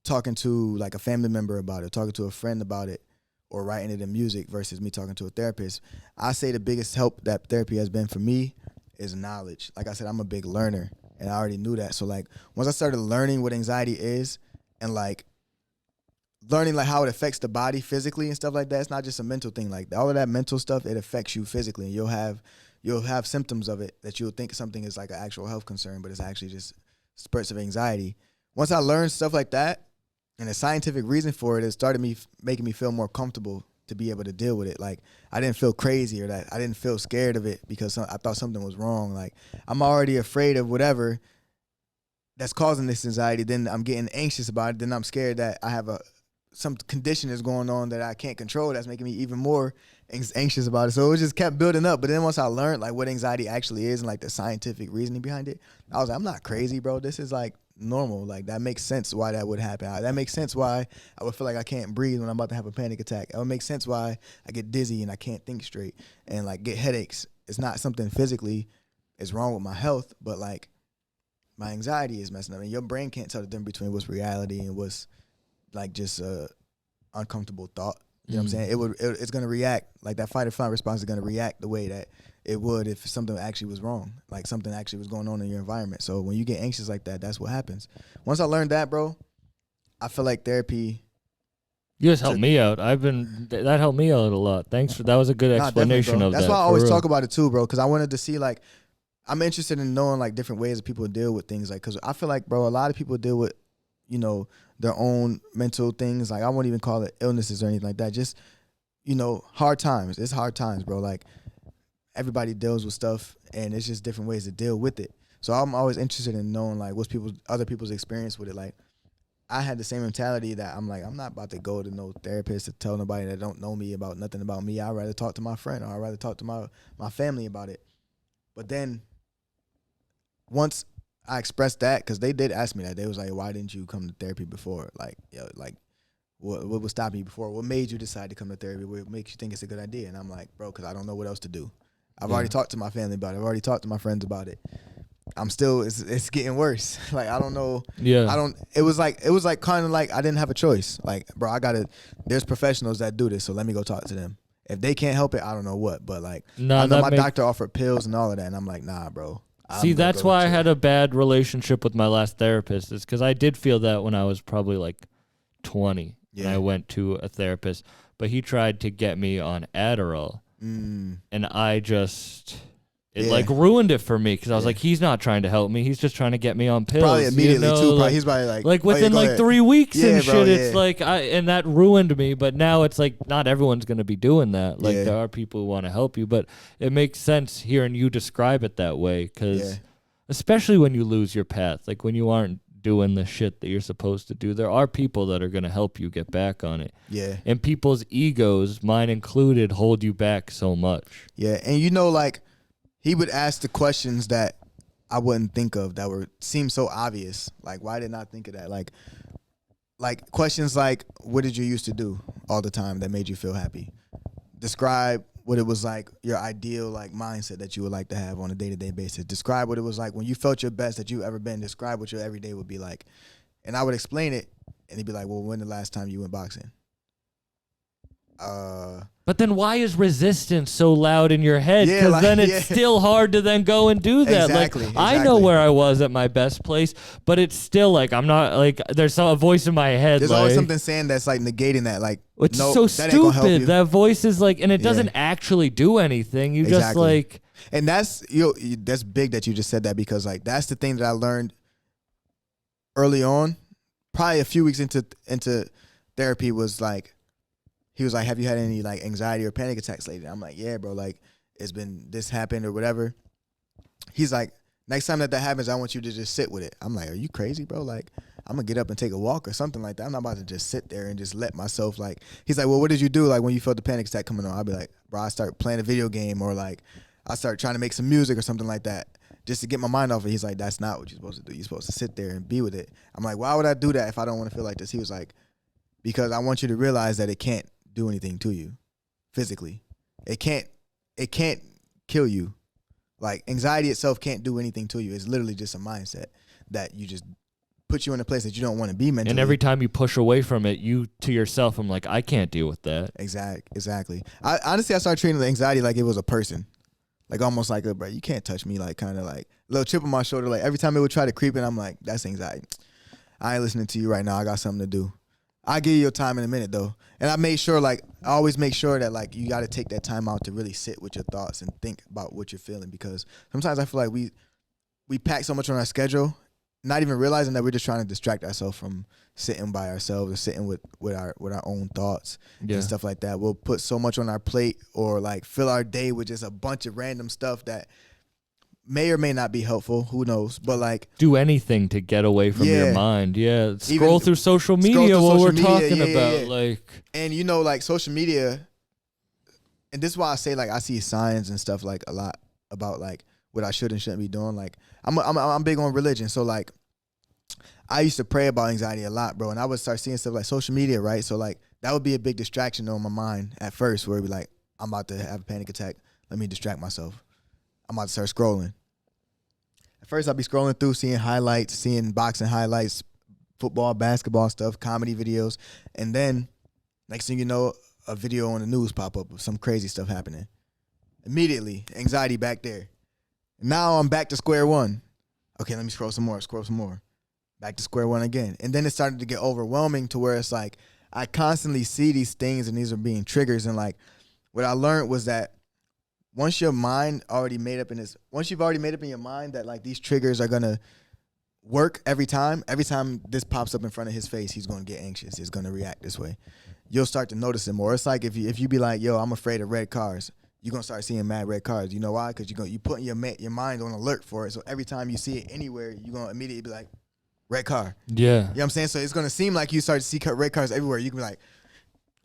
Speaker 3: talking to like a family member about it, talking to a friend about it, or writing it in music versus me talking to a therapist. I say the biggest help that therapy has been for me is knowledge. Like I said, I'm a big learner and I already knew that. So like once I started learning what anxiety is and like learning like how it affects the body physically and stuff like that, it's not just a mental thing. Like all of that mental stuff, it affects you physically, and you'll have symptoms of it that you'll think something is like an actual health concern, but it's actually just spurts of anxiety. Once I learned stuff like that and a scientific reason for it, it started making me feel more comfortable to be able to deal with it. Like I didn't feel crazy or that I didn't feel scared of it because I thought something was wrong. Like I'm already afraid of whatever that's causing this anxiety. Then I'm getting anxious about it. Then I'm scared that I have some condition is going on that I can't control that's making me even more anxious about it. So it just kept building up. But then once I learned like what anxiety actually is and like the scientific reasoning behind it, I was like, I'm not crazy, bro. This is like normal. Like that makes sense why that would happen. That makes sense why I would feel like I can't breathe when I'm about to have a panic attack. It would make sense why I get dizzy and I can't think straight and like get headaches. It's not something physically is wrong with my health, but like my anxiety is messing up. And your brain can't tell the difference between what's reality and what's like just a uncomfortable thought. You know what I'm saying? It's gonna react like that fight or flight response is gonna react the way that it would if something actually was wrong, like something actually was going on in your environment. So when you get anxious like that, that's what happens. Once I learned that, bro, I feel like therapy.
Speaker 2: You just helped me out. That helped me out a lot. Thanks for that. Was a good explanation of that.
Speaker 3: That's why I always talk about it too, bro, because I wanted to see like I'm interested in knowing like different ways that people deal with things, like because I feel like, bro, a lot of people deal with, you know, their own mental things. Like I won't even call it illnesses or anything like that. Just you know, hard times. It's hard times, bro. Like everybody deals with stuff, and it's just different ways to deal with it. So I'm always interested in knowing like what's other people's experience with it. Like I had the same mentality that I'm like, I'm not about to go to no therapist to tell nobody that don't know me about nothing about me. I'd rather talk to my friend, or I'd rather talk to my family about it. But then once I expressed that, because they did ask me that, they was like, why didn't you come to therapy before? Like, yo, like what was stopping you before? What made you decide to come to therapy? What makes you think it's a good idea? And I'm like, bro, because I don't know what else to do. I've already talked to my family about it. I've already talked to my friends about it. I'm still, it's getting worse. Like, I don't know.
Speaker 2: Yeah.
Speaker 3: It was like kind of like I didn't have a choice. Like, bro, there's professionals that do this, so let me go talk to them. If they can't help it, I don't know what. But like, I know my doctor offered pills and all of that, and I'm like, nah, bro.
Speaker 2: See, that's why I had a bad relationship with my last therapist, is because I did feel that when I was probably like 20, and I went to a therapist, but he tried to get me on Adderall, and I just... It like ruined it for me, because I was like, he's not trying to help me. He's just trying to get me on pills.
Speaker 3: Probably immediately,
Speaker 2: you know?
Speaker 3: too.
Speaker 2: Like,
Speaker 3: he's probably
Speaker 2: like within like 3 weeks and shit. It's like, and that ruined me. But now it's like, not everyone's going to be doing that. Like there are people who want to help you, but it makes sense hearing you describe it that way, because especially when you lose your path, like when you aren't doing the shit that you're supposed to do, there are people that are going to help you get back on it. Yeah. And people's egos, mine included, hold you back so much.
Speaker 3: Yeah. And you know, like, he would ask the questions that I wouldn't think of that seem so obvious. Like, why didn't I think of that? Like questions like, what did you used to do all the time that made you feel happy? Describe what it was like, your ideal like mindset that you would like to have on a day-to-day basis. Describe what it was like when you felt your best that you've ever been. Describe what your everyday would be like. And I would explain it, and he'd be like, well, when the last time you went boxing?
Speaker 2: But then why is resistance so loud in your head? Because then it's still hard to then go and do that. Exactly. I know where I was at my best place, but it's still like, I'm not like, there's a voice in my head.
Speaker 3: There's always something saying that's like negating that. Like,
Speaker 2: it's so stupid. That voice is like, and it doesn't actually do anything. You just like.
Speaker 3: And that's big that you just said that, because like, that's the thing that I learned early on, probably a few weeks into therapy, was like, he was like, have you had any like anxiety or panic attacks lately? I'm like, yeah, bro, like it's been this happened or whatever. He's like, next time that happens, I want you to just sit with it. I'm like, are you crazy, bro? Like, I'm gonna get up and take a walk or something like that. I'm not about to just sit there and just let myself like. He's like, well, what did you do like when you felt the panic attack coming on? I'll be like, bro, I start playing a video game, or like I start trying to make some music or something like that, just to get my mind off it. He's like, that's not what you're supposed to do. You're supposed to sit there and be with it. I'm like, why would I do that if I don't want to feel like this? He was like, because I want you to realize that it can't do anything to you physically. It can't kill you. Like, anxiety itself can't do anything to you. It's literally just a mindset that you just put you in a place that you don't want to be mentally.
Speaker 2: And every time you push away from it, you to yourself, I'm like, I can't deal with that.
Speaker 3: Exactly. I honestly started treating the anxiety like it was a person. Like, almost like, bro, you can't touch me. Like, kind of like a little chip on my shoulder. Like, every time it would try to creep in, I'm like, that's anxiety. I ain't listening to you right now. I got something to do. I'll give you your time in a minute, though. And I always make sure that, like, you got to take that time out to really sit with your thoughts and think about what you're feeling, because sometimes I feel like we pack so much on our schedule, not even realizing that we're just trying to distract ourselves from sitting by ourselves or sitting with our own thoughts and stuff like that. We'll put so much on our plate, or, like, fill our day with just a bunch of random stuff that may or may not be helpful. Who knows? But like,
Speaker 2: do anything to get away from your mind. Yeah, scroll through social media while we're talking about like.
Speaker 3: And you know, like social media, and this is why I say like I see signs and stuff like a lot about like what I should and shouldn't be doing. Like I'm big on religion, so like I used to pray about anxiety a lot, bro, and I would start seeing stuff like social media, right? So like that would be a big distraction on my mind at first, where it'd be like, I'm about to have a panic attack. Let me distract myself. I'm about to start scrolling. At first, I'll be scrolling through, seeing highlights, seeing boxing highlights, football, basketball stuff, comedy videos. And then, next thing you know, a video on the news pop up of some crazy stuff happening. Immediately, anxiety back there. Now I'm back to square one. Okay, let me scroll some more. Back to square one again. And then it started to get overwhelming to where it's like, I constantly see these things and these are being triggers. And like, what I learned was that once you've already made up in your mind that like these triggers are gonna work every time this pops up in front of his face, he's gonna get anxious. He's gonna react this way. you'll start to notice it more. It's like if you be like, yo, I'm afraid of red cars, you're gonna start seeing mad red cars. You know why? Because you putting your mind on alert for it. So every time you see it anywhere, you're gonna immediately be like, red car.
Speaker 2: Yeah.
Speaker 3: You know what I'm saying? So it's gonna seem like you start to see red cars everywhere. You can be like,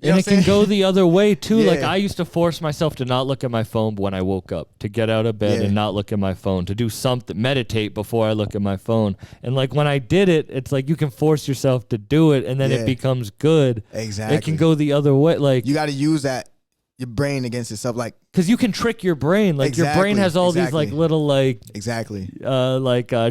Speaker 3: you
Speaker 2: and it can go the other way too.
Speaker 3: Yeah.
Speaker 2: Like I used to force myself to not look at my phone when I woke up, to get out of bed and not look at my phone, to do something, meditate before I look at my phone. And like when I did it, it's like you can force yourself to do it, and then it becomes good.
Speaker 3: Exactly.
Speaker 2: It can go the other way. Like
Speaker 3: you got to use your brain against itself, like
Speaker 2: because you can trick your brain. Like your brain has all these like little like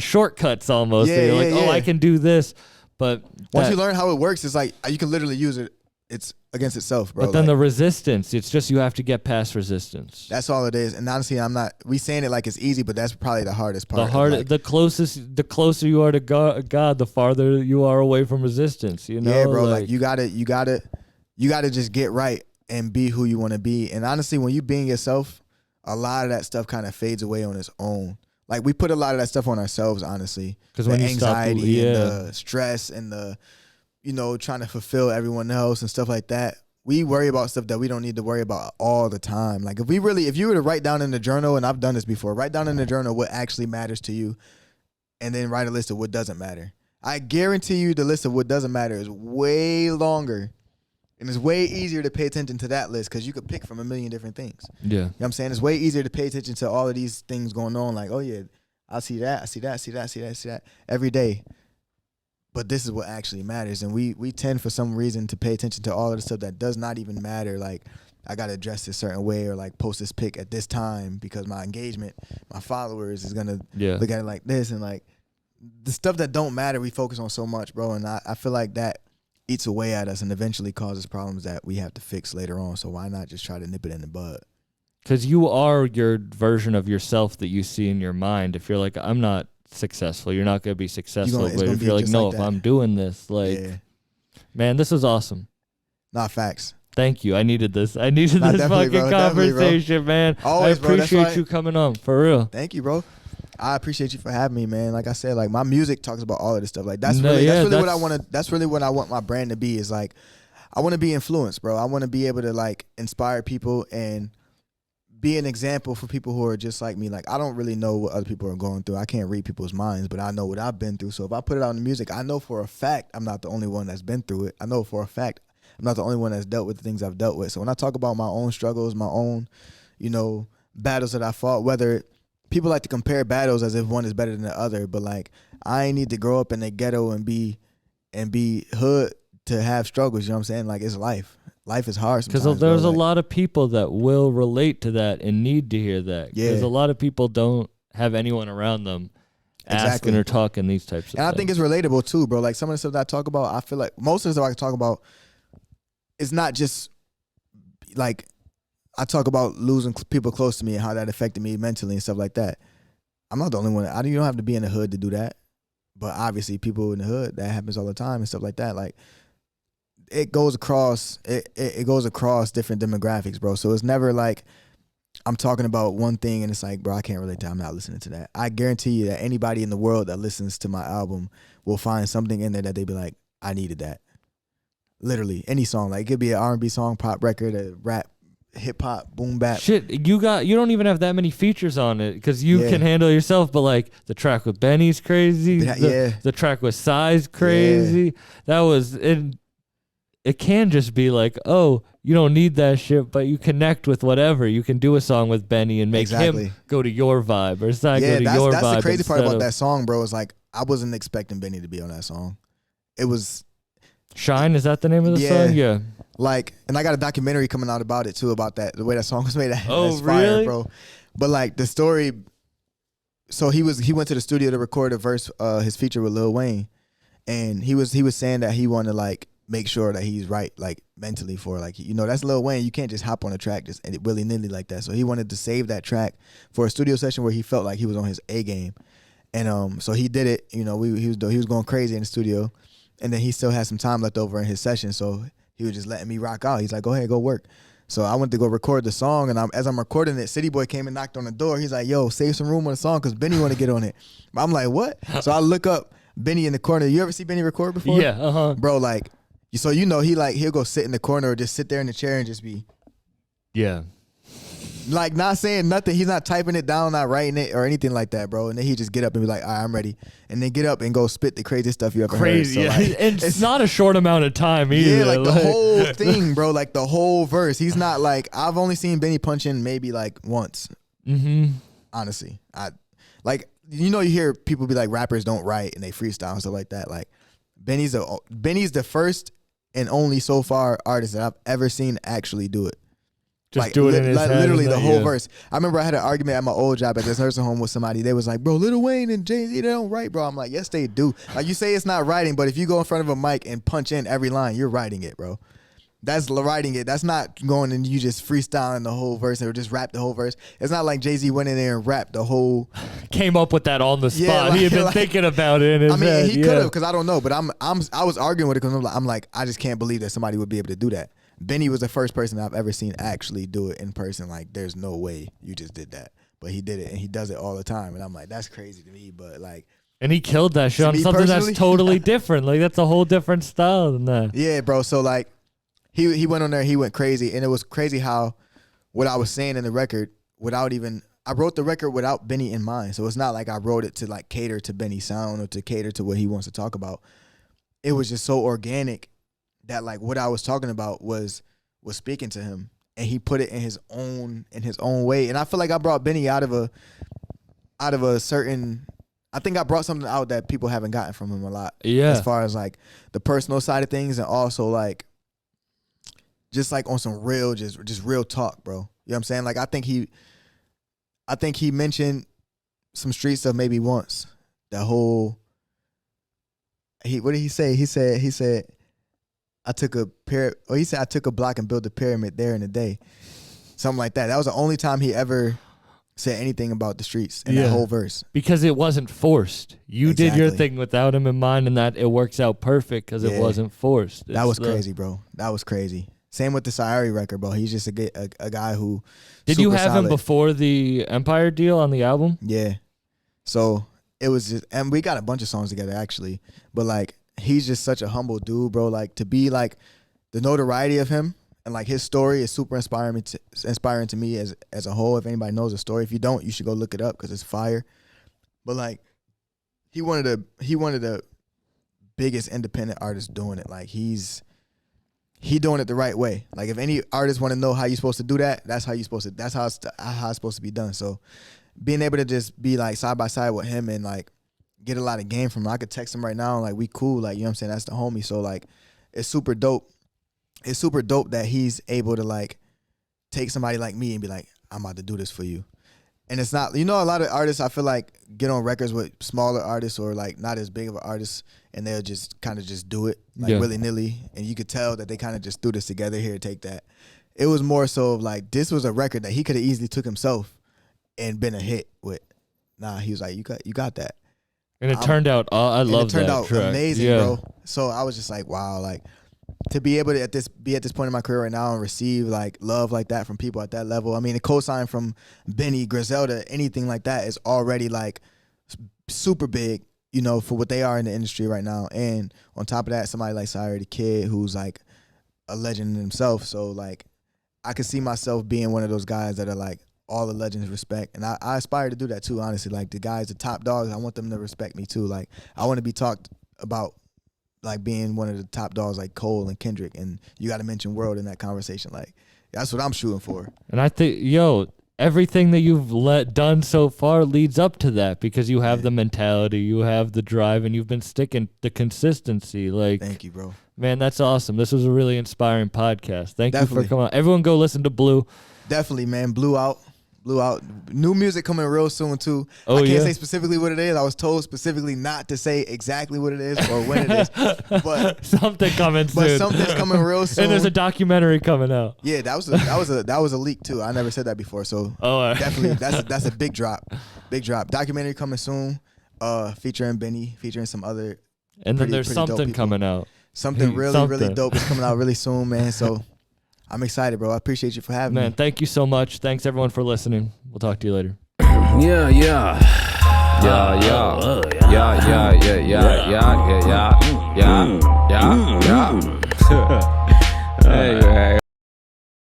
Speaker 2: shortcuts almost.
Speaker 3: Yeah,
Speaker 2: you're like, oh, I can do this. But
Speaker 3: once you learn how it works, it's like you can literally use it. It's against itself, bro.
Speaker 2: But then the resistance, it's just you have to get past resistance.
Speaker 3: That's all it is. And honestly, we saying it like it's easy, but that's probably the hardest part.
Speaker 2: The closer you are to God, the farther you are away from resistance. You know,
Speaker 3: yeah, bro. Like you gotta just get right and be who you want to be. And honestly, when you being yourself, a lot of that stuff kind of fades away on its own. Like we put a lot of that stuff on ourselves, honestly.
Speaker 2: Because
Speaker 3: when anxiety and the stress and the trying to fulfill everyone else and stuff like that. We worry about stuff that we don't need to worry about all the time. Like if you were to write down in the journal, and I've done this before, write down in the journal what actually matters to you, and then write a list of what doesn't matter. I guarantee you the list of what doesn't matter is way longer, and it's way easier to pay attention to that list because you could pick from a million different things.
Speaker 2: Yeah.
Speaker 3: You know what I'm saying? It's way easier to pay attention to all of these things going on. Like, oh yeah, I see that every day. But this is what actually matters. And we tend for some reason to pay attention to all of the stuff that does not even matter. Like I got to dress this certain way or like post this pic at this time because my engagement, my followers is going to look at it like this. And like the stuff that don't matter, we focus on so much, bro. And I feel like that eats away at us and eventually causes problems that we have to fix later on. So why not just try to nip it in the bud?
Speaker 2: Because you are your version of yourself that you see in your mind. If you're like, I'm not successful, you're not going to be successful. But if you're like, no, if I'm doing this, like, man, this was awesome.
Speaker 3: Not facts.
Speaker 2: Thank you. I needed this. I needed this fucking conversation, man.
Speaker 3: Always,
Speaker 2: I appreciate you coming on, for real.
Speaker 3: Thank you, bro. I appreciate you for having me, man. Like I said, like my music talks about all of this stuff. Like that's what I want to. That's really what I want my brand to be. Is like, I want to be influenced, bro. I want to be able to like inspire people and be an example for people who are just like me. Like I don't really know what other people are going through. I can't read people's minds, but I know what I've been through. So if I put it out in the music, I know for a fact I'm not the only one that's been through it. I know for a fact I'm not the only one that's dealt with the things I've dealt with. So when I talk about my own struggles, my own, battles that I fought, whether people like to compare battles as if one is better than the other, but like I ain't need to grow up in the ghetto and be hood to have struggles. You know what I'm saying? Like it's life. Life is hard sometimes.
Speaker 2: Because there's a lot of people that will relate to that and need to hear that. Because a lot of people don't have anyone around them asking or talking these types of things.
Speaker 3: And I think it's relatable too, bro. Like some of the stuff that I talk about, I feel like most of the stuff I talk about is not just like I talk about losing people close to me and how that affected me mentally and stuff like that. I'm not the only one. You don't have to be in the hood to do that. But obviously people in the hood, that happens all the time and stuff like that. Like it goes across different demographics, bro. So it's never like I'm talking about one thing and it's like, bro, I can't relate to that. I'm not listening to that. I guarantee you that anybody in the world that listens to my album will find something in there that they be like, I needed that. Literally any song. Like it could be an R&B song, pop record, a rap, hip hop, boom bap.
Speaker 2: Shit, you don't even have that many features on it because you can handle yourself. But like the track with Benny's crazy. The track with Size crazy. That was it. It can just be like, oh, you don't need that shit, but you connect with whatever. You can do a song with Benny and make him go to your vibe or Sai go to your vibe. That's the
Speaker 3: crazy part about that song, bro. Is like I wasn't expecting Benny to be on that song. It was
Speaker 2: Shine. Is that the name of the song? Yeah.
Speaker 3: Like, and I got a documentary coming out about it too, about that, the way that song was made.
Speaker 2: Oh,
Speaker 3: that's fire,
Speaker 2: really,
Speaker 3: bro? But like the story. So he went to the studio to record a verse, his feature with Lil Wayne, and he was saying that he wanted to like make sure that he's right, like mentally for like, that's Lil Wayne. You can't just hop on a track just willy-nilly like that. So he wanted to save that track for a studio session where he felt like he was on his A game. And so he did it, he was going crazy in the studio, and then he still had some time left over in his session. So he was just letting me rock out. He's like, go ahead, go work. So I went to go record the song, and as I'm recording it, City Boy came and knocked on the door. He's like, yo, save some room on the song because Benny want to get on it. I'm like, what? So I look up Benny in the corner. You ever see Benny record before?
Speaker 2: Yeah,
Speaker 3: Bro, like, So he'll go sit in the corner or just sit there in the chair and just be like not saying nothing. He's not typing it down, not writing it or anything like that, bro. And then he just get up and be like, all right, I'm ready. And then get up and go spit the craziest stuff you ever heard. So
Speaker 2: and it's not a short amount of time either.
Speaker 3: Yeah, like the whole thing, bro. Like the whole verse. He's not like, I've only seen Benny punch in maybe like once. Honestly. You hear people be like, rappers don't write and they freestyle and stuff like that. Like Benny's the first and only so far artist that I've ever seen actually do it.
Speaker 2: Just do it in his head.
Speaker 3: Literally the whole verse. I remember I had an argument at my old job at this nursing home with somebody. They was like, bro, Lil Wayne and Jay-Z, they don't write, bro. I'm like, yes, they do. Like you say it's not writing, but if you go in front of a mic and punch in every line, you're writing it, bro. That's writing it. That's not going and you just freestyling the whole verse or just rap the whole verse. It's not like Jay-Z went in there and rapped the whole.
Speaker 2: Came up with that on the spot. He had been thinking about it in his head.
Speaker 3: He could have, because I don't know. But I was arguing with it because I'm like, I just can't believe that somebody would be able to do that. Benny was the first person I've ever seen actually do it in person. Like, there's no way you just did that. But he did it, and he does it all the time. And I'm like, that's crazy to me. But like,
Speaker 2: and he killed that shit on something that's totally different. Like, that's a whole different style than that.
Speaker 3: Yeah, bro. So like, he went on there, he went crazy, and it was crazy how what I was saying in the record I wrote the record without Benny in mind. So it's not like I wrote it to like cater to Benny's sound or to cater to what he wants to talk about. It was just so organic that like what I was talking about was speaking to him, and he put it in his own way. And I feel like I brought Benny out of a certain. I think I brought something out that people haven't gotten from him a lot.
Speaker 2: Yeah.
Speaker 3: As far as like the personal side of things, and also like just like on some real, just real talk, bro. You know what I'm saying? Like I think he mentioned some street stuff maybe once. That whole. What did he say? He said. I took a block and built a pyramid there in the day. Something like that. That was the only time he ever said anything about the streets in that whole verse.
Speaker 2: Because it wasn't forced. You did your thing without him in mind, and that it works out perfect because it wasn't forced.
Speaker 3: That was crazy, bro. That was crazy. Same with the Sayari record, bro. He's just a guy who.
Speaker 2: Did you have him before the Empire deal on the album?
Speaker 3: Yeah. So it was just, and we got a bunch of songs together actually, but like. He's just such a humble dude, bro. Like to be like the notoriety of him and like his story is super inspiring to me as a whole. If anybody knows the story, if you don't, you should go look it up because it's fire. But like he one of the biggest independent artists doing it. Like he doing it the right way. Like if any artist want to know how you're supposed to do that, that's how it's supposed to be done. So being able to just be like side by side with him and like get a lot of game from him. I could text him right now and like we cool, like you know what I'm saying, that's the homie. So like it's super dope. It's super dope that he's able to like take somebody like me and be like, I'm about to do this for you. And it's not, a lot of artists I feel like get on records with smaller artists or like not as big of an artist and they'll just kind of just do it like willy-nilly, and you could tell that they kind of just threw this together, here, take that. It was more so of like this was a record that he could have easily took himself and been a hit with. Nah, he was like, you got that.
Speaker 2: And it turned out, I love that.
Speaker 3: It turned out
Speaker 2: track.
Speaker 3: amazing, bro. So I was just like, wow, like to be able to be at this point in my career right now and receive like love like that from people at that level. I mean, a cosign from Benny, Griselda, anything like that is already like super big, for what they are in the industry right now. And on top of that, somebody like Sire the Kid, who's like a legend in himself. So like, I could see myself being one of those guys that are like, all the legends respect, and I aspire to do that too, honestly. Like the guys, the top dogs, I want them to respect me too. Like I want to be talked about like being one of the top dogs like Cole and Kendrick, and you got to mention World in that conversation. Like that's what I'm shooting for.
Speaker 2: And I think, everything that you've done so far leads up to that because you have the mentality, you have the drive, and you've been sticking the consistency. Like,
Speaker 3: thank you, bro. Man,
Speaker 2: that's awesome. This was a really inspiring podcast. Thank you for coming on. Everyone go listen to Blue.
Speaker 3: Definitely, man. Blue out. New music coming real soon too.
Speaker 2: I
Speaker 3: can't say specifically what it is. I was told specifically not to say exactly what it is or when it is. But
Speaker 2: something coming soon.
Speaker 3: But something's coming real soon.
Speaker 2: And there's a documentary coming out.
Speaker 3: Yeah, that was a leak too. I never said that before. So definitely that's a big drop. Big drop. Documentary coming soon. Featuring Benny, featuring some other.
Speaker 2: And then there's something coming out.
Speaker 3: Something really dope is coming out really soon, man. So I'm excited, bro. I appreciate you for having me.
Speaker 2: Man, thank you so much. Thanks, everyone, for listening. We'll talk to you later.
Speaker 1: Yeah.